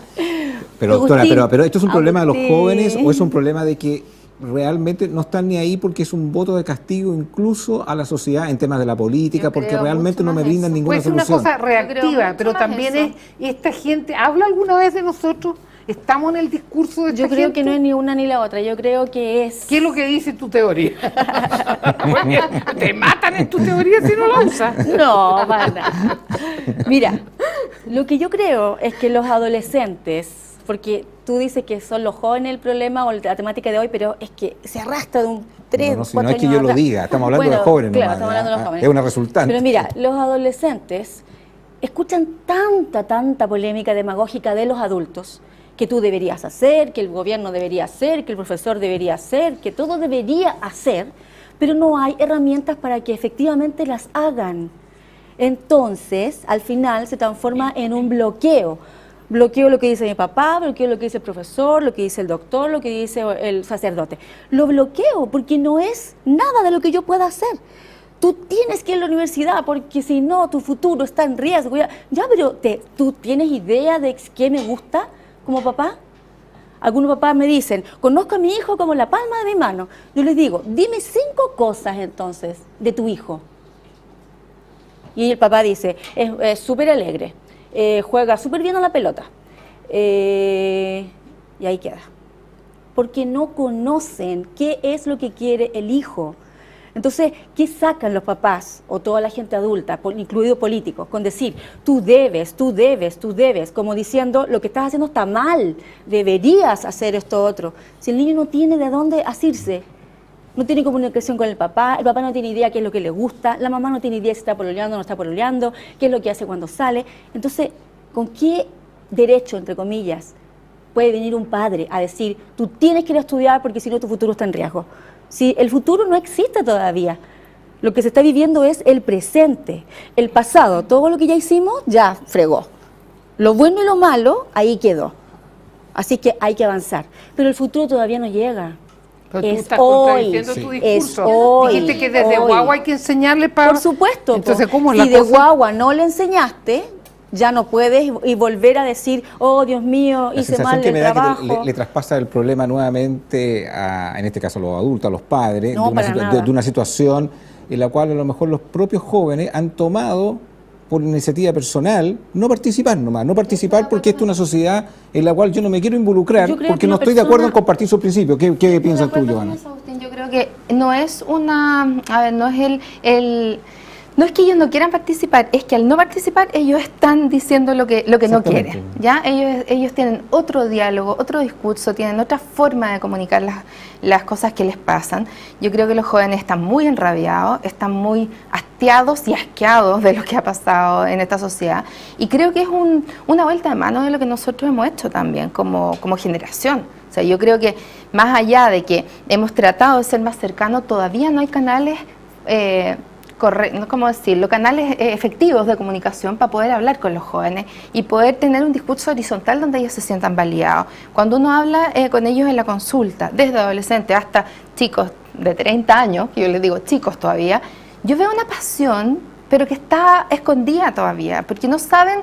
Pero doctora, pero ¿esto es un problema de los jóvenes o es un problema de que realmente no están ni ahí porque es un voto de castigo incluso a la sociedad en temas de la política, porque realmente no me brindan ninguna solución? Es una cosa reactiva, pero también es esta gente, ¿habla alguna vez de nosotros? ¿Estamos en el discurso de esta gente? Yo creo que no es ni una ni la otra, yo creo que es... ¿Qué es lo que dice tu teoría? Porque te matan en tu teoría si no la usas. No, para nada. Mira, lo que yo creo es que los adolescentes, porque tú dices que son los jóvenes el problema o la temática de hoy, pero es que se arrastra de un 3, 4 años. No es que yo lo diga, estamos hablando de jóvenes. Claro, estamos hablando de los jóvenes. Es una resultante. Pero mira, los adolescentes escuchan tanta polémica demagógica de los adultos, que tú deberías hacer, que el gobierno debería hacer, que el profesor debería hacer, que todo debería hacer, pero no hay herramientas para que efectivamente las hagan. Entonces, al final se transforma en un bloqueo. Bloqueo lo que dice mi papá, bloqueo lo que dice el profesor, lo que dice el doctor, lo que dice el sacerdote. Lo bloqueo porque no es nada de lo que yo pueda hacer. Tú tienes que ir a la universidad porque si no, tu futuro está en riesgo. Ya, pero ¿tú tienes idea de qué me gusta como papá? Algunos papás me dicen, conozco a mi hijo como la palma de mi mano. Yo les digo, dime 5 cosas entonces de tu hijo. Y el papá dice, es súper alegre. Juega súper bien a la pelota. Y ahí queda. Porque no conocen qué es lo que quiere el hijo. Entonces, ¿qué sacan los papás o toda la gente adulta, incluido políticos, con decir, tú debes, como diciendo, lo que estás haciendo está mal, deberías hacer esto otro? Si el niño no tiene de dónde asirse, no tiene comunicación con el papá no tiene idea qué es lo que le gusta, la mamá no tiene idea si está pololeando o no está pololeando, qué es lo que hace cuando sale. Entonces, ¿con qué derecho, entre comillas, puede venir un padre a decir, tú tienes que ir a estudiar porque si no tu futuro está en riesgo. Si el futuro no existe todavía, lo que se está viviendo es el presente. El pasado, todo lo que ya hicimos, ya fregó. Lo bueno y lo malo, ahí quedó. Así que hay que avanzar. Pero el futuro todavía no llega. Pero tú Es estás hoy, contradiciendo tu discurso. es hoy. Dijiste que desde hoy. guagua hay que enseñarle para... Por supuesto. Entonces, ¿cómo es si la de cosa? guagua no le enseñaste, ya no puedes y volver a decir, oh Dios mío, La hice sensación mal que el me da trabajo. que le traspasa el problema nuevamente, en este caso a los adultos, a los padres, No, para nada. de una situación en la cual a lo mejor los propios jóvenes han tomado por iniciativa personal no participar nomás, no participar porque esta es una sociedad en la cual yo no me quiero involucrar Yo creo porque que no una estoy de acuerdo en persona- compartir sus principios. ¿Qué piensas tú, Giovanna? Agustín, yo creo que no es una, a ver, no es no es que ellos no quieran participar, es que al no participar ellos están diciendo lo que no Exactamente. quieren, ¿ya? Ellos tienen otro diálogo, otro discurso, tienen otra forma de comunicar las cosas que les pasan. Yo creo que los jóvenes están muy enrabiados, están muy hastiados y asqueados de lo que ha pasado en esta sociedad, y creo que es una vuelta de mano de lo que nosotros hemos hecho también como generación. O sea, yo creo que más allá de que hemos tratado de ser más cercanos, todavía no hay canales ¿cómo decirlo? Canales efectivos de comunicación para poder hablar con los jóvenes y poder tener un discurso horizontal donde ellos se sientan validados. Cuando uno habla con ellos en la consulta, desde adolescentes hasta chicos de 30 años, que yo les digo chicos todavía, yo veo una pasión, pero que está escondida todavía, porque no saben,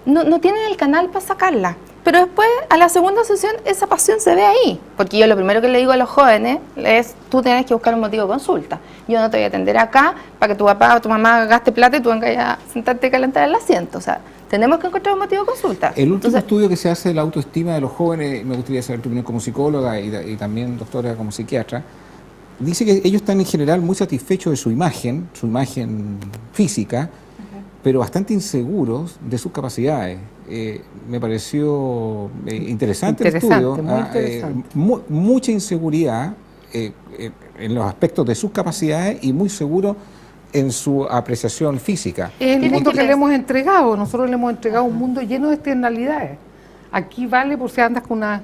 no tienen el canal para sacarla. Pero después, a la segunda sesión, esa pasión se ve ahí. Porque yo lo primero que le digo a los jóvenes es, tú tienes que buscar un motivo de consulta. Yo no te voy a atender acá para que tu papá o tu mamá gaste plata y tú vengas a sentarte y calentar el asiento. O sea, tenemos que encontrar un motivo de consulta. El último estudio que se hace de la autoestima de los jóvenes, me gustaría saber tu opinión como psicóloga y también doctora como psiquiatra, dice que ellos están en general muy satisfechos de su imagen física, pero bastante inseguros de sus capacidades. Me pareció interesante el estudio. Muy interesante. Mucha inseguridad en los aspectos de sus capacidades y muy seguro en su apreciación física. Es el mundo que le hemos entregado. Nosotros le hemos entregado un mundo lleno de externalidades. Aquí vale por si andas con una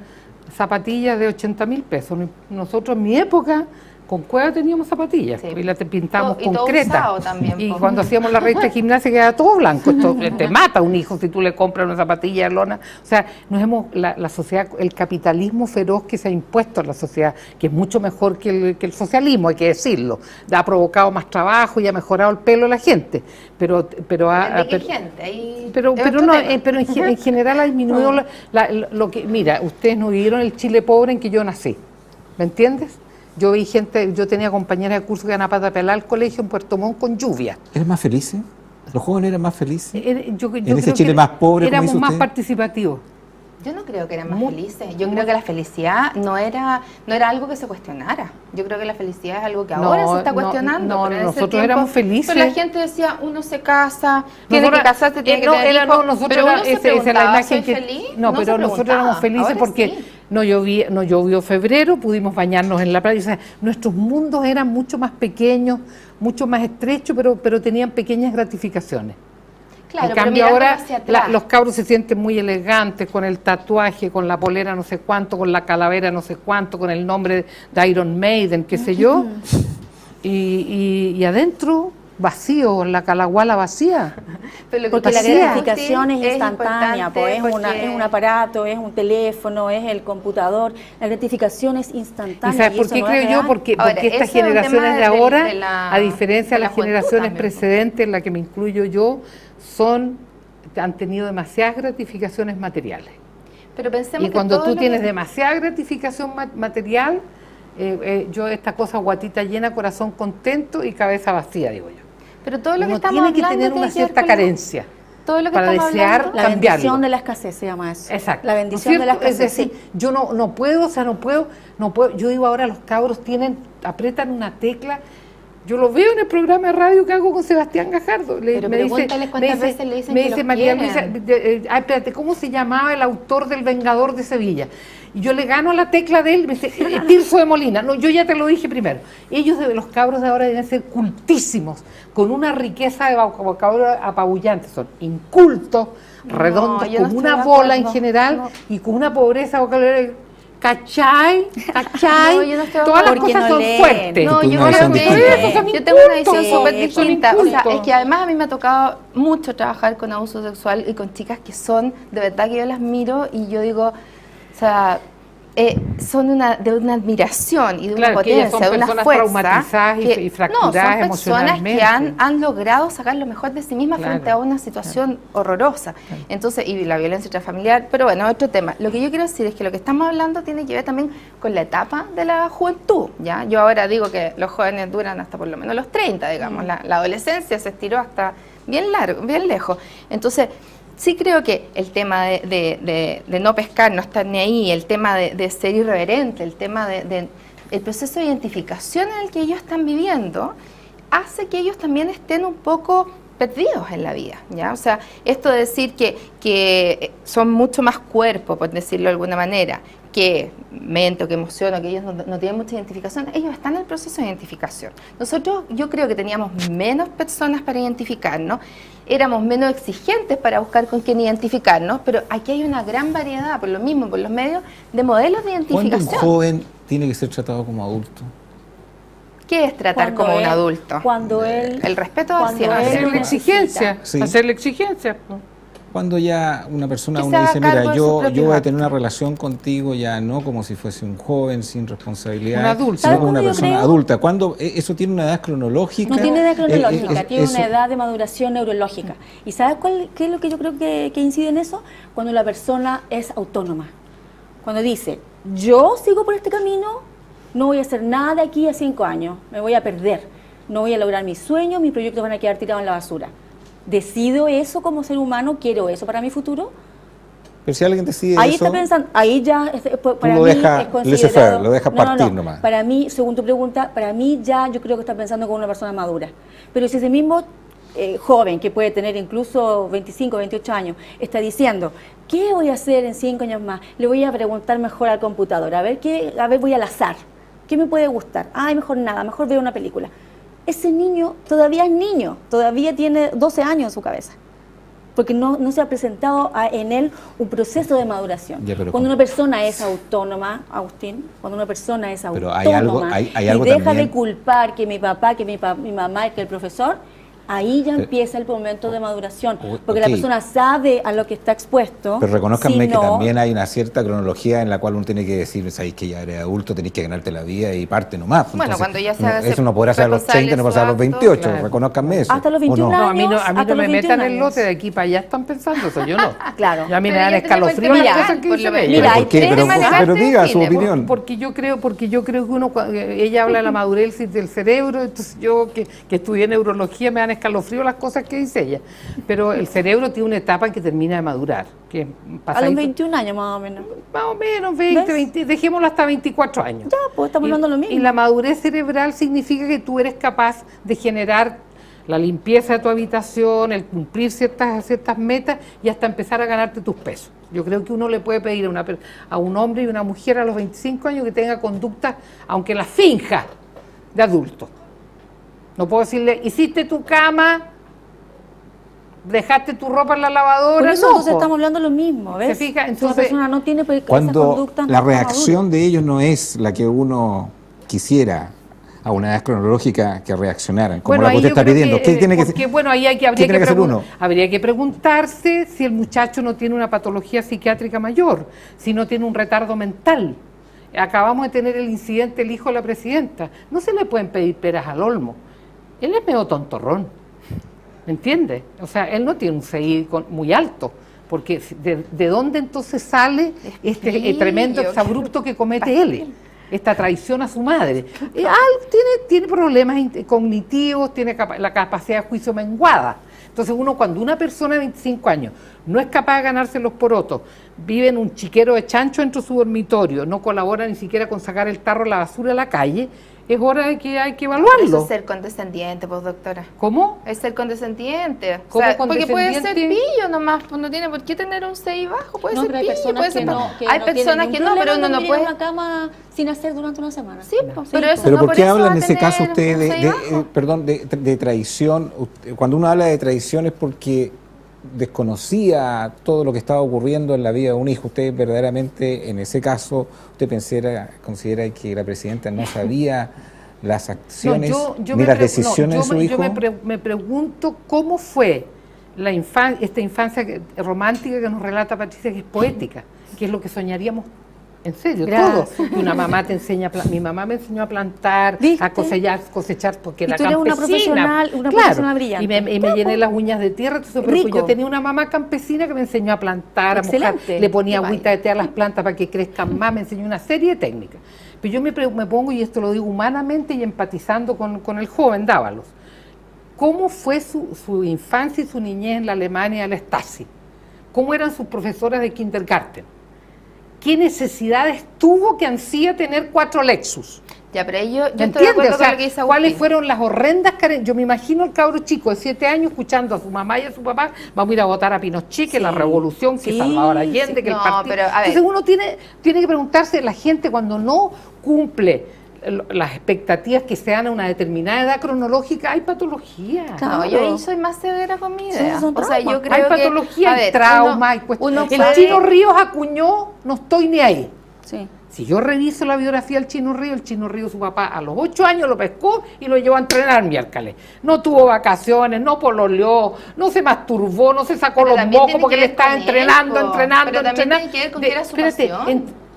zapatilla de 80.000 pesos. Nosotros en mi época con cueva teníamos zapatillas, sí, y la pintamos con creta. También, y cuando hacíamos la revista de gimnasia quedaba todo blanco. Esto te mata un hijo si tú le compras una zapatilla de lona. O sea, la sociedad, el capitalismo feroz que se ha impuesto a la sociedad, que es mucho mejor que el socialismo, hay que decirlo. Ha provocado más trabajo y ha mejorado el pelo de la gente. Pero en general ha disminuido lo que. Mira, ustedes no vivieron el Chile pobre en que yo nací. ¿Me entiendes? Yo tenía compañeras de curso que iban a pata pelar al colegio en Puerto Montt con lluvia. ¿Eran más felices? ¿Los jóvenes eran más felices? Yo en ese Chile más pobre, éramos más participativos. Yo no creo que eran más felices. Yo creo que la felicidad no era algo que se cuestionara. Yo creo que la felicidad es algo que ahora se está cuestionando. No, nosotros éramos felices. Pero la gente decía, uno se casa, tiene que casarse, tiene que tener hijos. Nosotros esa es la imagen que feliz? Pero nosotros éramos felices porque sí. No llovió febrero, pudimos bañarnos en la playa. O sea, nuestros mundos eran mucho más pequeños, mucho más estrechos, pero tenían pequeñas gratificaciones. Claro, en cambio ahora los cabros se sienten muy elegantes con el tatuaje, con la polera no sé cuánto, con la calavera no sé cuánto, con el nombre de Iron Maiden, qué sé yo, y adentro vacío, la calaguala vacía. Porque la gratificación es instantánea, pues es un aparato, es un teléfono, es el computador, la gratificación es instantánea. ¿Y sabes por qué creo yo? Porque estas generaciones de ahora, a diferencia de las generaciones precedentes, en la que me incluyo yo, han tenido demasiadas gratificaciones materiales. Pero pensemos y cuando que tú tienes demasiada gratificación material, yo esta cosa guatita llena, corazón contento y cabeza vacía, digo yo. Pero todo lo que uno estamos tiene hablando que tener una cierta carencia todo lo que para desear hablando, la bendición de la escasez se llama eso. Exacto. La bendición de la escasez. Es decir, yo no puedo. Yo digo ahora los cabros aprietan una tecla Yo lo veo en el programa de radio que hago con Sebastián Gajardo. Pero pregúntale cuántas veces le dicen que me dice María Luisa, espérate, ¿cómo se llamaba el autor del Vengador de Sevilla? Y yo le gano a la tecla de él, me dice, Tirso de Molina. No, yo ya te lo dije primero. Ellos, los cabros de ahora, deben ser cultísimos, con una riqueza de vocabulario apabullante. Son incultos, redondos, como una bola en general, y con una pobreza vocabularia. ¿Cachai? No, todas las cosas son fuertes. No, yo tengo una visión súper distinta. O sea, es que además a mí me ha tocado mucho trabajar con abuso sexual y con chicas que son, de verdad que yo las miro y yo digo, o sea, son de una admiración y de una potencia, de una fuerza. Traumatizadas y fracturadas son personas que han logrado sacar lo mejor de sí mismas frente a una situación horrorosa. Entonces, y la violencia intrafamiliar, pero bueno, otro tema. Lo que yo quiero decir es que lo que estamos hablando tiene que ver también con la etapa de la juventud, ¿ya? Yo ahora digo que los jóvenes duran hasta por lo menos los 30, digamos. La adolescencia se estiró hasta bien largo, bien lejos. Entonces, sí creo que el tema de no pescar, no estar ni ahí, el tema de ser irreverente, el tema el proceso de identificación en el que ellos están viviendo, hace que ellos también estén un poco perdidos en la vida, ¿ya? O sea, esto de decir que son mucho más cuerpo, por decirlo de alguna manera, que mente o que emoción, o que ellos no tienen mucha identificación, ellos están en el proceso de identificación. Nosotros, yo creo que teníamos menos personas para identificarnos, éramos menos exigentes para buscar con quién identificarnos, pero aquí hay una gran variedad, por lo mismo, por los medios, de modelos de identificación. ¿Cuándo un joven tiene que ser tratado como adulto? ¿Qué es tratar como un adulto? Cuando él... El respeto hacia hacer la exigencia. Sí. Hacer la exigencia. Cuando ya una persona uno dice, mira, yo voy a tener una relación contigo ya no como si fuese un joven sin responsabilidad, un adulto, sino como una persona adulta. ¿Cuándo eso tiene una edad cronológica? No tiene edad cronológica, tiene una edad de maduración neurológica. ¿Y sabes qué es lo que yo creo que incide en eso? Cuando la persona es autónoma. Cuando dice, yo sigo por este camino, no voy a hacer nada de aquí a 5 años, me voy a perder, no voy a lograr mis sueños, mis proyectos van a quedar tirados en la basura. ¿Decido eso como ser humano? ¿Quiero eso para mi futuro? Pero si alguien decide ahí eso... está pensando, ahí ya, para mí es considerado... Lo deja partir nomás. Para mí, según tu pregunta, para mí ya yo creo que está pensando como una persona madura. Pero si ese mismo joven, que puede tener incluso 25, 28 años, está diciendo, ¿qué voy a hacer en 5 años más? Le voy a preguntar mejor al computador, a ver, voy al azar. ¿Qué me puede gustar? Ay, mejor nada, mejor veo una película. Ese niño todavía es niño, todavía tiene 12 años en su cabeza, porque no se ha presentado en él un proceso de maduración. Cuando una persona es autónoma, Agustín, cuando una persona es autónoma hay algo y deja también... de culpar que mi papá, que mi mamá, que el profesor, ahí ya empieza el momento de maduración, porque la persona sabe a lo que está expuesto. Pero reconózcanme que también hay una cierta cronología en la cual uno tiene que decir, sabéis que ya eres adulto, tenés que ganarte la vida y parte nomás. Bueno, entonces, cuando ya se eso no podrá ser a los 30, no podrá ser a los 28, claro. Reconózcanme eso. Hasta los 21 no, años. A mí no me metan el lote, de aquí para allá están pensando eso, yo no. Claro. Y a mí me dan escalofrío las cosas que dicen ella. Pero diga su opinión. Porque yo creo que uno, ella habla de la madurez del cerebro, entonces yo que estudié neurología me dan escalofrío las cosas que dice ella, pero el cerebro tiene una etapa en que termina de madurar, que a los 21 años más o menos. Más o menos, 20, dejémoslo hasta 24 años. Ya, pues estamos hablando lo mismo. Y la madurez cerebral significa que tú eres capaz de generar la limpieza de tu habitación, el cumplir ciertas metas y hasta empezar a ganarte tus pesos. Yo creo que uno le puede pedir a un hombre y una mujer a los 25 años que tenga conductas, aunque la finja, de adulto. No puedo decirle, hiciste tu cama, dejaste tu ropa en la lavadora. Por eso entonces estamos hablando lo mismo, ¿ves? ¿Se fija? Entonces, una persona no tiene cuando esa conducta, la reacción de ellos no es la que uno quisiera a una edad cronológica que reaccionaran, como la que usted está pidiendo. ¿Qué tiene que ser? Bueno, ahí habría que preguntarse si el muchacho no tiene una patología psiquiátrica mayor, si no tiene un retardo mental. Acabamos de tener el incidente del hijo de la presidenta. No se le pueden pedir peras al olmo. Él es medio tontorrón. ¿Me entiendes? O sea, él no tiene un CI muy alto, porque ¿de dónde entonces sale este tremendo exabrupto que comete él? Esta traición a su madre. Tiene problemas cognitivos, tiene la capacidad de juicio menguada. Entonces cuando una persona de 25 años no es capaz de ganarse los porotos, vive en un chiquero de chancho dentro de su dormitorio, no colabora ni siquiera con sacar el tarro de la basura a la calle, es hora de que hay que evaluarlo. Eso es ser condescendiente, pues, doctora. ¿Cómo? Es ser condescendiente. ¿Cómo o sea, porque puede condescendiente? ser pillo nomás, pues no tiene por qué tener un 6 bajo, puede ser pero hay pillo, personas puede ser... que no, hay personas que no, pero uno no puede... una cama sin hacer durante una semana. Sí, pues, pero eso Pero no ¿por qué eso habla va en a ese tener caso usted un 6 bajo? de traición? Cuando uno habla de traición es porque desconocía todo lo que estaba ocurriendo en la vida de un hijo. Usted verdaderamente, en ese caso, usted considera que la presidenta no sabía las acciones ni las decisiones de su hijo. Yo me pregunto cómo fue esta infancia romántica que nos relata Patricia, que es poética, que es lo que soñaríamos. En serio, Gracias. todo. Que una mamá te enseña, mi mamá me enseñó a plantar, ¿viste? a cosechar porque Y era tú eres una campesina. profesional brillante. Y me llené las uñas de tierra. Entonces, pero Rico. yo tenía una mamá campesina que me enseñó a plantar, a mojar, Excelente. le ponía agüita de té a las plantas para que crezcan más, me enseñó una serie de técnicas. Pero yo me pongo, y esto lo digo humanamente y empatizando con el joven Dávalos, ¿cómo fue su infancia y su niñez en la Alemania de la Stasi? ¿Cómo eran sus profesoras de kindergarten? ¿Qué necesidades tuvo que ansía tener 4 Lexus? Ya, pero yo estoy de ¿Entiendes? acuerdo O sea, con lo que dice ¿cuáles Agustín. fueron las horrendas carencias? Yo me imagino el cabro chico de 7 años escuchando a su mamá y a su papá, vamos a ir a votar a Pinochet, que la revolución, que Salvador Allende, que el partido. pero, a ver. Entonces uno tiene que preguntarse, la gente cuando no cumple las expectativas que se dan a una determinada edad cronológica, hay patología. No, yo ahí soy más severa con mi idea. son O sea, yo traumas. creo Hay que... patología, a hay ver, trauma, hay cuestiones. El puede- Chino Ríos acuñó, no estoy ni ahí. Sí. Si yo reviso la biografía del Chino Río, su papá a los 8 años lo pescó y lo llevó a entrenar miércoles. No tuvo vacaciones, no pololeó, no se masturbó, no se sacó Pero los también mocos tiene porque que le ver estaba con él, entrenando. Pero también tiene que ver con que era su pasión.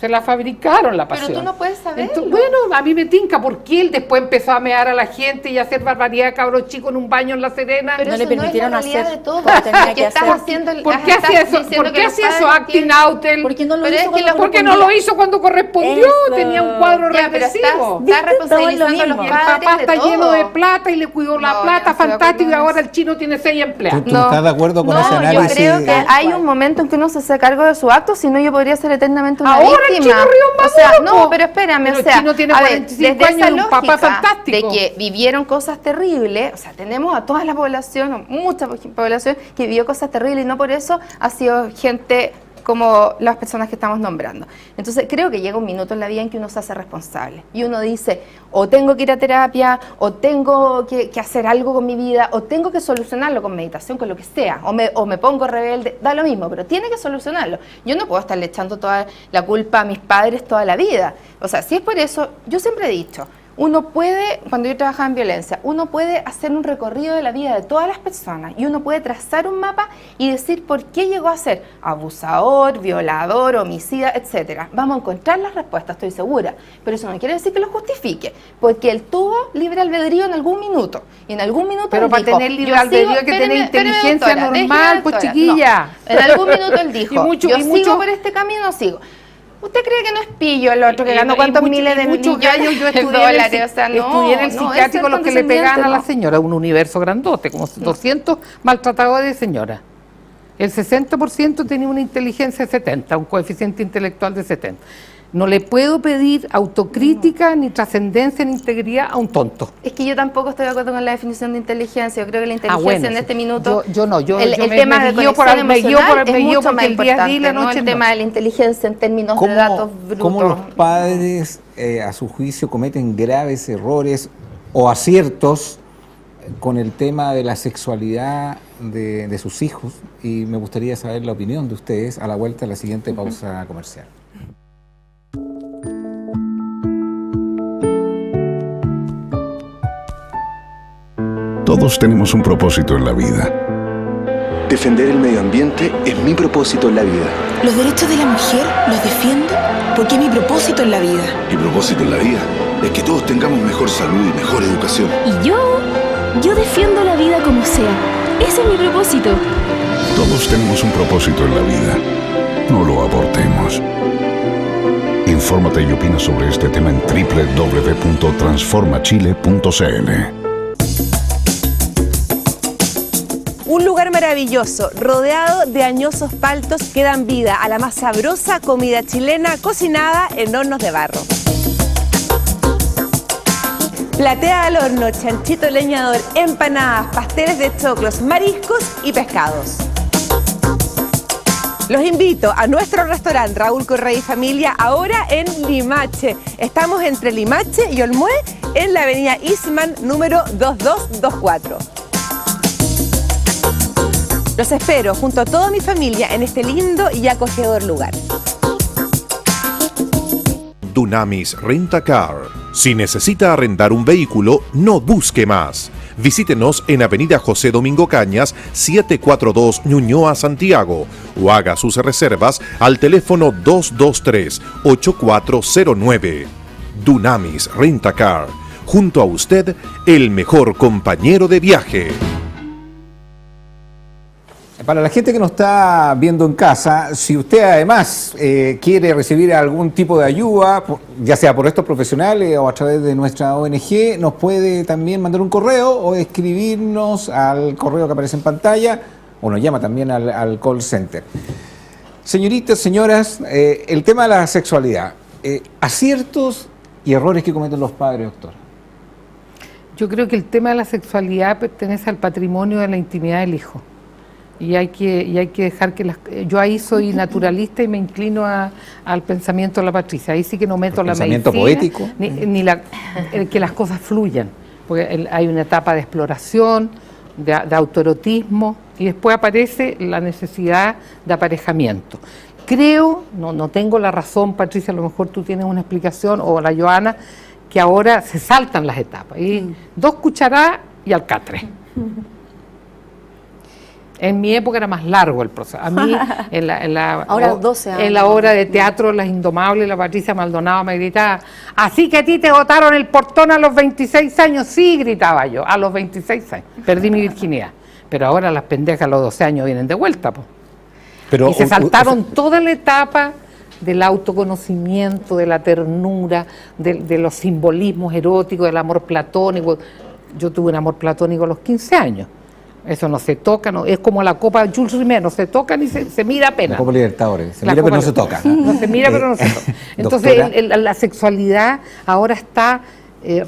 Se la fabricaron la Pero pasión. tú no puedes saberlo. Bueno, a mí me tinca porque él después empezó a mear a la gente y a hacer barbaridad de cabros chicos en un baño en La Serena. Pero No eso le permitieron no es la realidad hacer de todo. como tenía que estás hacer. haciendo ¿Por qué hacía eso? ¿Por qué hacía eso acting out? Porque no lo Pero hizo es que cuando Porque no lo correspondía. hizo cuando correspondió, Eso. tenía un cuadro Ya, pero regresivo. estás responsabilizando a los mismo. El padres papá de está todo. lleno de plata y le cuidó la No, plata, yo no estoy de fantástico, y acuerdo ahora en el chino tiene 6 empleados. ¿Tú no estás de acuerdo con ese yo análisis? creo que hay un momento en que uno se hace cargo de su acto, si no yo podría ser eternamente una Ahora el víctima. Chino Ríos más o sea, duro, no, po. pero espérame, Pero o el sea, Chino tiene a ver, 45 desde esa años y un papá lógica fantástico. de que vivieron cosas terribles, o sea, tenemos a toda la población, o mucha población que vivió cosas terribles y no por eso ha sido gente como las personas que estamos nombrando. Entonces creo que llega un minuto en la vida en que uno se hace responsable y uno dice, o tengo que ir a terapia, o tengo que hacer algo con mi vida, o tengo que solucionarlo con meditación, con lo que sea, o me pongo rebelde, da lo mismo, pero tiene que solucionarlo. Yo no puedo estarle echando toda la culpa a mis padres toda la vida. O sea, si es por eso, yo siempre he dicho, uno puede, cuando yo trabajaba en violencia, uno puede hacer un recorrido de la vida de todas las personas y uno puede trazar un mapa y decir por qué llegó a ser abusador, violador, homicida, etcétera. Vamos a encontrar las respuestas, estoy segura, pero eso no quiere decir que lo justifique, porque él tuvo libre albedrío en algún minuto y en algún minuto Pero él para dijo, tener libre yo albedrío sigo- hay que tener espéreme, inteligencia doctora, normal, pues, doctora. chiquilla. No, en algún minuto él dijo, yo sigo mucho- por este camino, sigo. ¿Usted cree que no es pillo el otro que ganó cuántos miles de muchos millones gallos yo de estudié dólares? en O sea, no, estudié en el no, psiquiátrico es los que le condescendiente, pegaban a la no. señora, un universo grandote, como 200 maltratadores de señora. El 60% tenía una inteligencia de 70, un coeficiente intelectual de 70. No le puedo pedir autocrítica, ni trascendencia, ni integridad a un tonto. Es que yo tampoco estoy de acuerdo con la definición de inteligencia. Yo creo que la inteligencia bueno, en sí. este minuto... Yo no, yo el me- tema me de guío conexión me guío emocional me es guío mucho porque más el día importante, y la no noche el no. tema de la inteligencia en términos de datos brutos. ¿Cómo los padres, a su juicio, cometen graves errores o aciertos con el tema de la sexualidad de sus hijos? Y me gustaría saber la opinión de ustedes a la vuelta de la siguiente pausa comercial. Todos tenemos un propósito en la vida. Defender el medio ambiente es mi propósito en la vida. Los derechos de la mujer los defiendo porque es mi propósito en la vida. Mi propósito en la vida es que todos tengamos mejor salud y mejor educación. Y yo defiendo la vida como sea. Ese es mi propósito. Todos tenemos un propósito en la vida. No lo abortemos. Infórmate y opina sobre este tema en www.transformachile.cl. Un lugar maravilloso, rodeado de añosos paltos que dan vida a la más sabrosa comida chilena cocinada en hornos de barro. Platea al horno, chanchito leñador, empanadas, pasteles de choclos, mariscos y pescados. Los invito a nuestro restaurante Raúl Correa y Familia, ahora en Limache. Estamos entre Limache y Olmué, en la avenida Eastman número 2224. Los espero junto a toda mi familia en este lindo y acogedor lugar. Dunamis Rent a Car. Si necesita arrendar un vehículo, no busque más. Visítenos en Avenida José Domingo Cañas, 742 Ñuñoa, Santiago, o haga sus reservas al teléfono 223-8409. Dunamis Rent a Car. Junto a usted, el mejor compañero de viaje. Para la gente que nos está viendo en casa, si usted además quiere recibir algún tipo de ayuda, ya sea por estos profesionales o a través de nuestra ONG, nos puede también mandar un correo o escribirnos al correo que aparece en pantalla o nos llama también al call center. Señoritas, señoras, el tema de la sexualidad, aciertos y errores que cometen los padres, doctora. Yo creo que el tema de la sexualidad pertenece al patrimonio de la intimidad del hijo. Y hay que dejar que yo ahí soy naturalista y me inclino al pensamiento de la Patricia. Ahí sí que no meto la medicina. ¿Pensamiento poético? Ni que las cosas fluyan. Porque hay una etapa de exploración, de autoerotismo, y después aparece la necesidad de aparejamiento. Creo, no tengo la razón, Patricia, a lo mejor tú tienes una explicación, o la Joana, que ahora se saltan las etapas. Y 2 cucharadas y alcatre. En mi época era más largo el proceso. A mí, ahora 12 años. En la obra de teatro Las Indomables, la Patricia Maldonado me gritaba: así que a ti te botaron el portón a los 26 años. Sí, gritaba yo, a los 26 años. Perdí mi virginidad. Pero ahora las pendejas a los 12 años vienen de vuelta, po. Y se saltaron toda la etapa del autoconocimiento, de la ternura, de los simbolismos eróticos, del amor platónico. Yo tuve un amor platónico a los 15 años. Eso no se toca, no, es como la Copa Jules Rimet, no se toca ni se mira apenas. La Copa Libertadores, se mira pero no se toca. No se mira pero no se toca. Entonces la sexualidad ahora está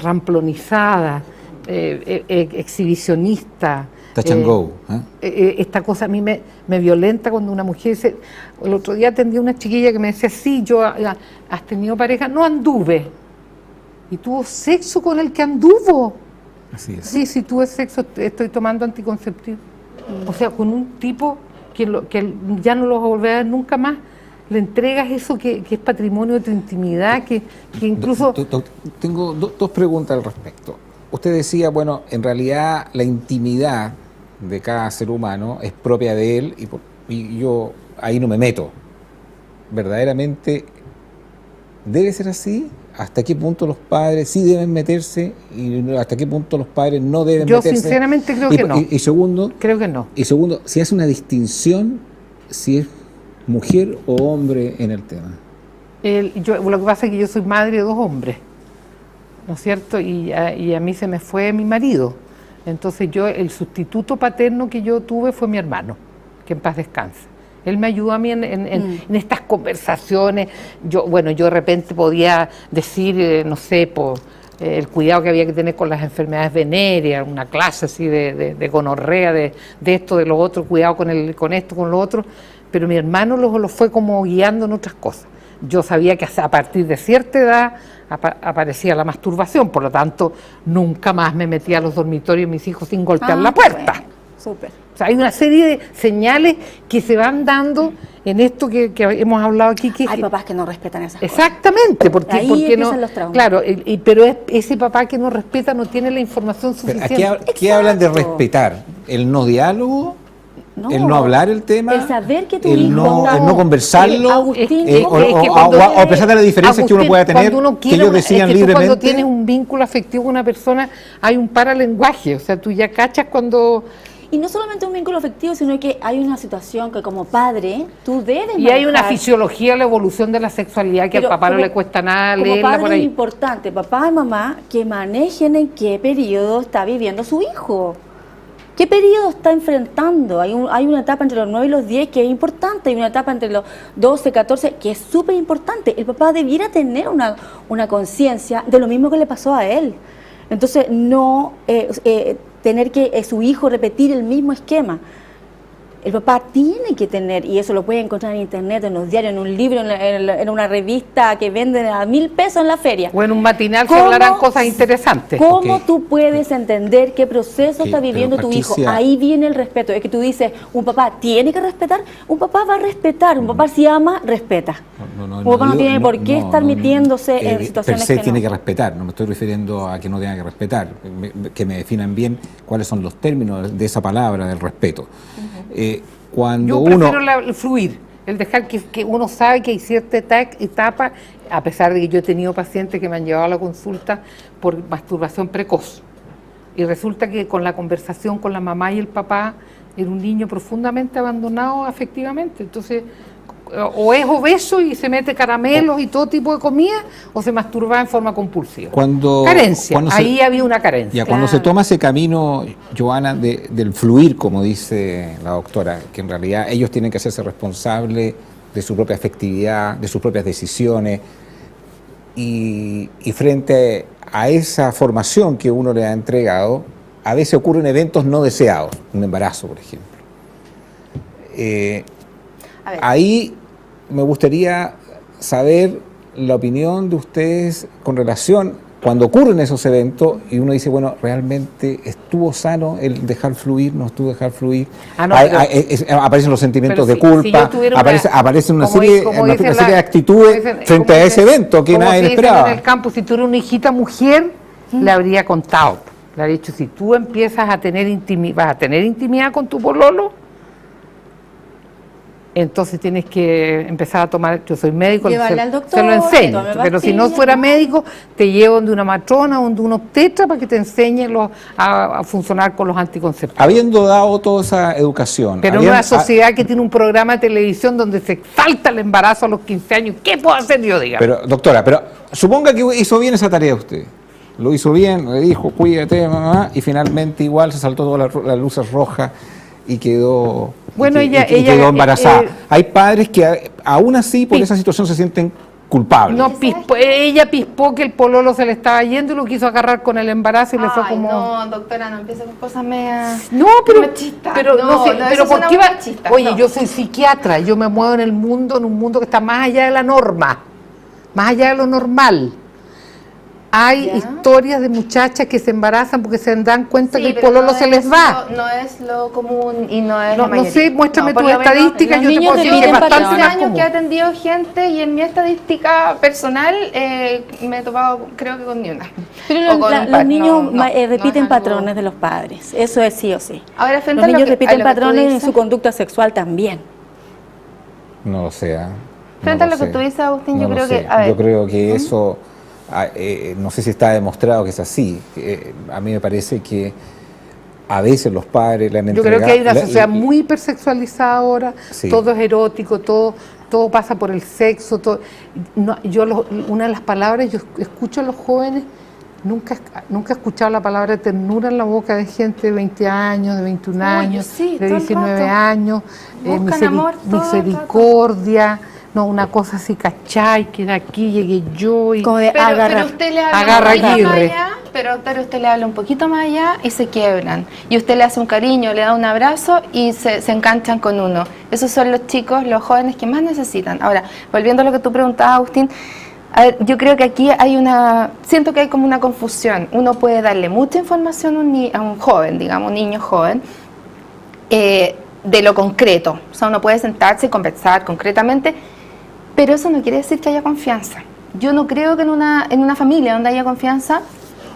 ramplonizada, exhibicionista. Touch and go. Esta cosa a mí me violenta cuando una mujer dice... El otro día atendí a una chiquilla que me decía: sí, ¿has tenido pareja? No, anduve. Y tuvo sexo con el que anduvo. Así es. Sí, tuve sexo, estoy tomando anticonceptivo. O sea, con un tipo que ya no lo vas a volver a ver nunca más. Le entregas eso que es patrimonio de tu intimidad, que incluso... Tengo 2 preguntas al respecto. Usted decía, bueno, en realidad la intimidad de cada ser humano es propia de él y yo ahí no me meto. ¿Verdaderamente debe ser así? ¿Hasta qué punto los padres sí deben meterse y hasta qué punto los padres no deben meterse? Yo sinceramente creo que no. Y segundo, creo que no. Y segundo, si hace una distinción si es mujer o hombre en el tema. Lo que pasa es que yo soy madre de 2 hombres, ¿no es cierto? Y a mí se me fue mi marido. Entonces el sustituto paterno que yo tuve fue mi hermano, que en paz descanse. Él me ayudó a mí en estas conversaciones. Yo de repente podía decir, no sé, el cuidado que había que tener con las enfermedades venéreas, una clase así de gonorrea, de esto, de lo otro, cuidado con esto, con lo otro. Pero mi hermano lo fue como guiando en otras cosas. Yo sabía que a partir de cierta edad aparecía la masturbación, por lo tanto, nunca más me metía a los dormitorios de mis hijos sin golpear la puerta. Bueno, súper. O sea, hay una serie de señales que se van dando en esto que hemos hablado aquí. Hay papás que no respetan esas cosas. Exactamente, porque empiezan no, los traumas. Claro, pero ese papá que no respeta no tiene la información suficiente. ¿Qué hablan de respetar? ¿El no diálogo? No, ¿el no hablar el tema? El saber que tu hijo... el no conversarlo, Agustín, o a pesar de las diferencias Agustín, que uno pueda tener, que ellos decidan libremente. Cuando tienes un vínculo afectivo con una persona, hay un paralenguaje, o sea, tú ya cachas cuando... Y no solamente un vínculo afectivo, sino que hay una situación que como padre tú debes manejar. Y hay una fisiología, la evolución de la sexualidad que al papá no le cuesta nada leerla por ahí. Es importante, papá y mamá, que manejen en qué periodo está viviendo su hijo. ¿Qué periodo está enfrentando? Hay una etapa entre los 9 y los 10 que es importante, hay una etapa entre los 12, 14 que es súper importante. El papá debiera tener una conciencia de lo mismo que le pasó a él. Entonces, no tener que su hijo repetir el mismo esquema. El papá tiene que tener, y eso lo puede encontrar en internet, en los diarios, en un libro, en una revista que venden a 1.000 pesos en la feria. O en un matinal se hablarán cosas interesantes. ¿Cómo tú puedes entender qué proceso está viviendo tu hijo? Ahí viene el respeto. Es que tú dices, un papá tiene que respetar, un papá va a respetar, un papá si ama, respeta. Un papá no tiene por qué estar metiéndose en situaciones per se que tiene que respetar, no me estoy refiriendo a que no tenga que respetar, que me definan bien cuáles son los términos de esa palabra, del respeto. Cuando yo prefiero el fluir, el dejar que uno sabe que hay cierta etapa, a pesar de que yo he tenido pacientes que me han llevado a la consulta por masturbación precoz, y resulta que con la conversación con la mamá y el papá era un niño profundamente abandonado afectivamente. Entonces, o es obeso y se mete caramelos y todo tipo de comida, o se masturba en forma compulsiva. Carencia, ahí había una carencia. Cuando se toma ese camino, Joana, del fluir, como dice la doctora, que en realidad ellos tienen que hacerse responsables de su propia afectividad, de sus propias decisiones, y frente a esa formación que uno le ha entregado, a veces ocurren eventos no deseados, un embarazo, por ejemplo. Ahí me gustaría saber la opinión de ustedes con relación, cuando ocurren esos eventos y uno dice, bueno, ¿realmente estuvo sano el dejar fluir, no estuvo dejar fluir? Aparecen los sentimientos de culpa, aparece una serie de actitudes frente a ese evento que nadie esperaba. En el campo, si tú eres una hijita mujer, le habría contado, le habría dicho, si tú empiezas a tener vas a tener intimidad con tu pololo, entonces tienes que empezar a tomar, yo soy médico, se lo enseño, pero si no fuera médico, te llevo de una matrona o de un obstetra para que te enseñe a funcionar con los anticonceptivos. Habiendo dado toda esa educación. Pero en una sociedad que tiene un programa de televisión donde se exalta el embarazo a los 15 años, ¿qué puedo hacer yo, digamos? Pero, doctora, suponga que hizo bien esa tarea usted. Lo hizo bien, le dijo, cuídate, mamá, y finalmente igual se saltó todas las luces rojas y quedó... Bueno, ella quedó embarazada. Hay padres que aún así por esa situación se sienten culpables. No, ella pispó que el pololo se le estaba yendo y lo quiso agarrar con el embarazo y le fue como... No, doctora, no empiece con cosas medias... No, pero ¿por qué va? Oye, yo soy psiquiatra, yo me muevo en un mundo que está más allá de la norma, más allá de lo normal. Hay historias de muchachas que se embarazan porque se dan cuenta que el pololo se les va. No es lo común y no es la mayoría. No sé, muéstrame tu estadística. Yo te puedo decir que es bastante más común. Que he atendido gente y en mi estadística personal me he topado, creo que con ni una. Pero los niños repiten patrones de los padres, eso es sí o sí. Ahora, los niños repiten patrones en su conducta sexual también. No lo sé. Frente a lo que tú dices, Agustín, yo creo que... Yo creo que eso... no sé si está demostrado que es así. A mí me parece que a veces los padres le han entregado... Yo creo que hay una sociedad muy hipersexualizada ahora, todo es erótico, todo pasa por el sexo. Una de las palabras, yo escucho a los jóvenes, nunca he escuchado la palabra ternura en la boca de gente de 20 años, de 21 años, de 19 años, misericordia... No, una cosa así, ¿cachai? Que de aquí llegué yo y... Como de pero usted le habla un poquito más allá, pero doctor, usted le habla un poquito más allá y se quiebran. Y usted le hace un cariño, le da un abrazo y se enganchan con uno. Esos son los chicos, los jóvenes que más necesitan. Ahora, volviendo a lo que tú preguntabas, Agustín, a ver, yo creo que aquí siento que hay como una confusión. Uno puede darle mucha información a un joven, digamos, un niño joven, de lo concreto. O sea, uno puede sentarse y conversar concretamente, pero eso no quiere decir que haya confianza. Yo no creo que en una familia donde haya confianza,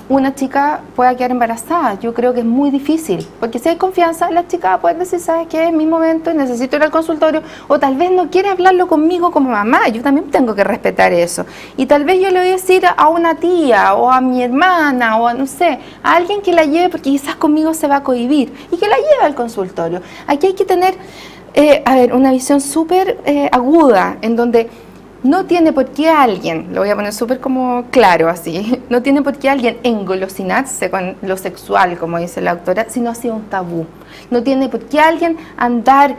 una chica pueda quedar embarazada. Yo creo que es muy difícil, porque si hay confianza, la chica va a poder decir, ¿sabes qué? Es mi momento y necesito ir al consultorio, o tal vez no quiere hablarlo conmigo como mamá, yo también tengo que respetar eso. Y tal vez yo le voy a decir a una tía, o a mi hermana, o a, no sé, a alguien que la lleve, porque quizás conmigo se va a cohibir, y que la lleve al consultorio. Aquí hay que tener... una visión súper aguda, en donde no tiene por qué alguien, lo voy a poner súper como claro así, no tiene por qué alguien engolosinarse con lo sexual, como dice la doctora, sino ha sido un tabú. No tiene por qué alguien andar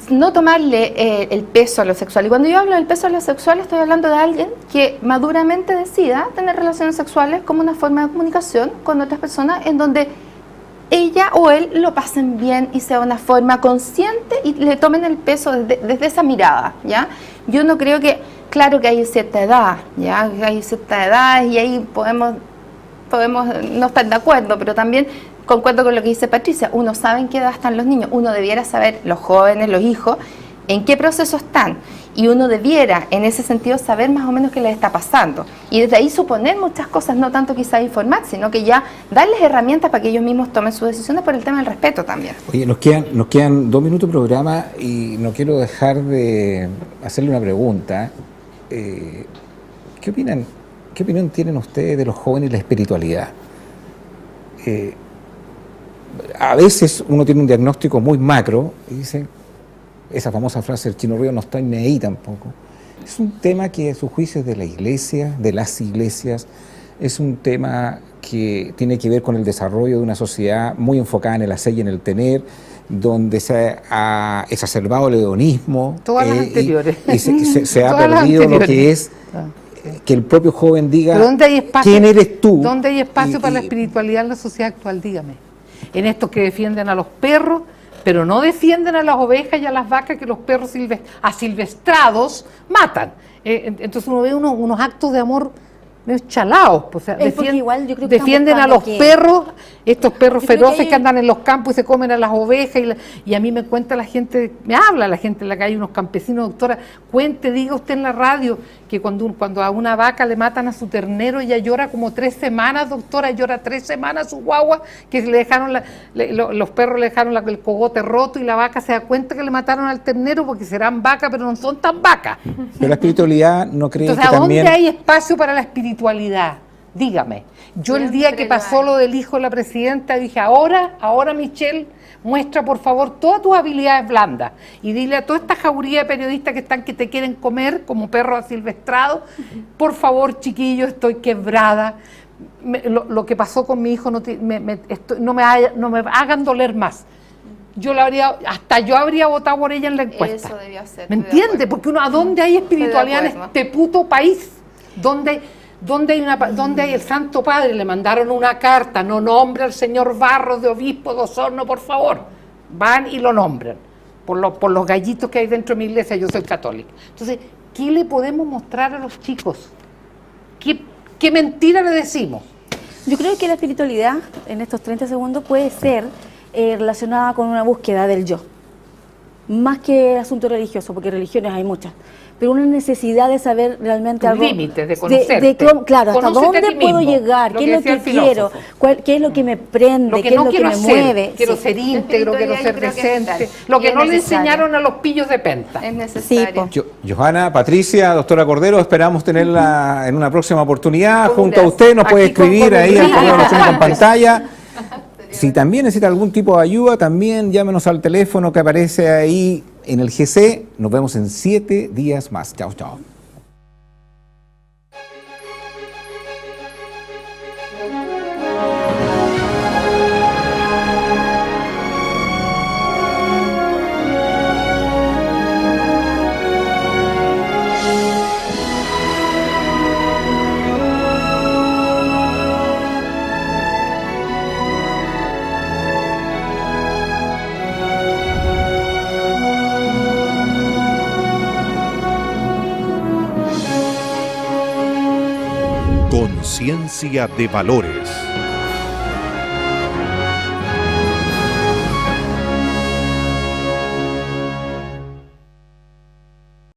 no tomarle el peso a lo sexual. Y cuando yo hablo del peso a lo sexual, estoy hablando de alguien que maduramente decida tener relaciones sexuales como una forma de comunicación con otras personas en donde ella o él lo pasen bien y sea una forma consciente y le tomen el peso desde esa mirada, ¿ya? Yo no creo que, claro que hay cierta edad, ¿ya? Hay cierta edad y ahí podemos no estar de acuerdo, pero también concuerdo con lo que dice Patricia, uno sabe en qué edad están los niños, uno debiera saber, los jóvenes, los hijos, en qué proceso están, y uno debiera, en ese sentido, saber más o menos qué les está pasando, y desde ahí suponer muchas cosas, no tanto quizás informar, sino que ya darles herramientas para que ellos mismos tomen sus decisiones por el tema del respeto también. Opinión. Oye, nos quedan 2 minutos de programa y no quiero dejar de hacerle una pregunta. ¿Qué opinión tienen ustedes de los jóvenes y la espiritualidad? A veces uno tiene un diagnóstico muy macro y dice, esa famosa frase del Chino Río, no estoy ni ahí tampoco. Es un tema que a su juicio es de la iglesia, de las iglesias, es un tema que tiene que ver con el desarrollo de una sociedad muy enfocada en el hacer y en el tener, donde se ha exacerbado el hedonismo. Todas las anteriores. Y se ha perdido lo que es que el propio joven diga, ¿quién eres tú? ¿Dónde hay espacio para la espiritualidad en la sociedad actual? Dígame. En estos que defienden a los perros, pero no defienden a las ovejas y a las vacas que los perros asilvestrados matan. Entonces uno ve unos actos de amor medio chalados, o sea, defienden a los perros, estos perros feroces que andan en los campos y se comen a las ovejas, y a mí me cuenta la gente, me habla la gente en la calle, unos campesinos, doctora, diga usted en la radio que cuando a una vaca le matan a su ternero, ella llora como 3 semanas, doctora, llora 3 semanas su guagua, que le dejaron los perros le dejaron el cogote roto y la vaca se da cuenta que le mataron al ternero porque serán vacas, pero no son tan vacas. Pero la espiritualidad no cree Entonces, que también... ¿a dónde hay espacio para la espiritualidad? Dígame. Yo el día que pasó lo del hijo de la presidenta dije, ahora Michelle, muestra por favor todas tus habilidades blandas y dile a toda esta jauría de periodistas que te quieren comer como perros asilvestrados, por favor chiquillos, estoy quebrada, lo que pasó con mi hijo no me hagan doler más. Yo habría votado por ella en la encuesta. Eso debió ser. ¿Me entiende? Porque ¿a dónde hay espiritualidad en este puto país? ¿Dónde hay el Santo Padre? Le mandaron una carta, no nombre al señor Barros de obispo de Osorno, por favor. Van y lo nombran, por los gallitos que hay dentro de mi iglesia, yo soy católica. Entonces, ¿qué le podemos mostrar a los chicos? ¿Qué mentira le decimos? Yo creo que la espiritualidad, en estos 30 segundos, puede ser relacionada con una búsqueda del yo, más que el asunto religioso, porque religiones hay muchas, pero una necesidad de saber realmente algo, límites, de conocerte. Claro, hasta dónde puedo llegar, qué es lo que quiero, qué es lo que me prende, qué es lo que me mueve. Quiero ser íntegro, quiero ser decente, lo que no le enseñaron a los pillos de penta. Es necesario. Johanna, Patricia, doctora Cordero, esperamos tenerla en una próxima oportunidad junto a usted, nos puede escribir ahí al correo que nos tiene en pantalla. Si también necesita algún tipo de ayuda, también llámenos al teléfono que aparece ahí en el GC. Nos vemos en 7 días más. Chao, chao. Conciencia de valores.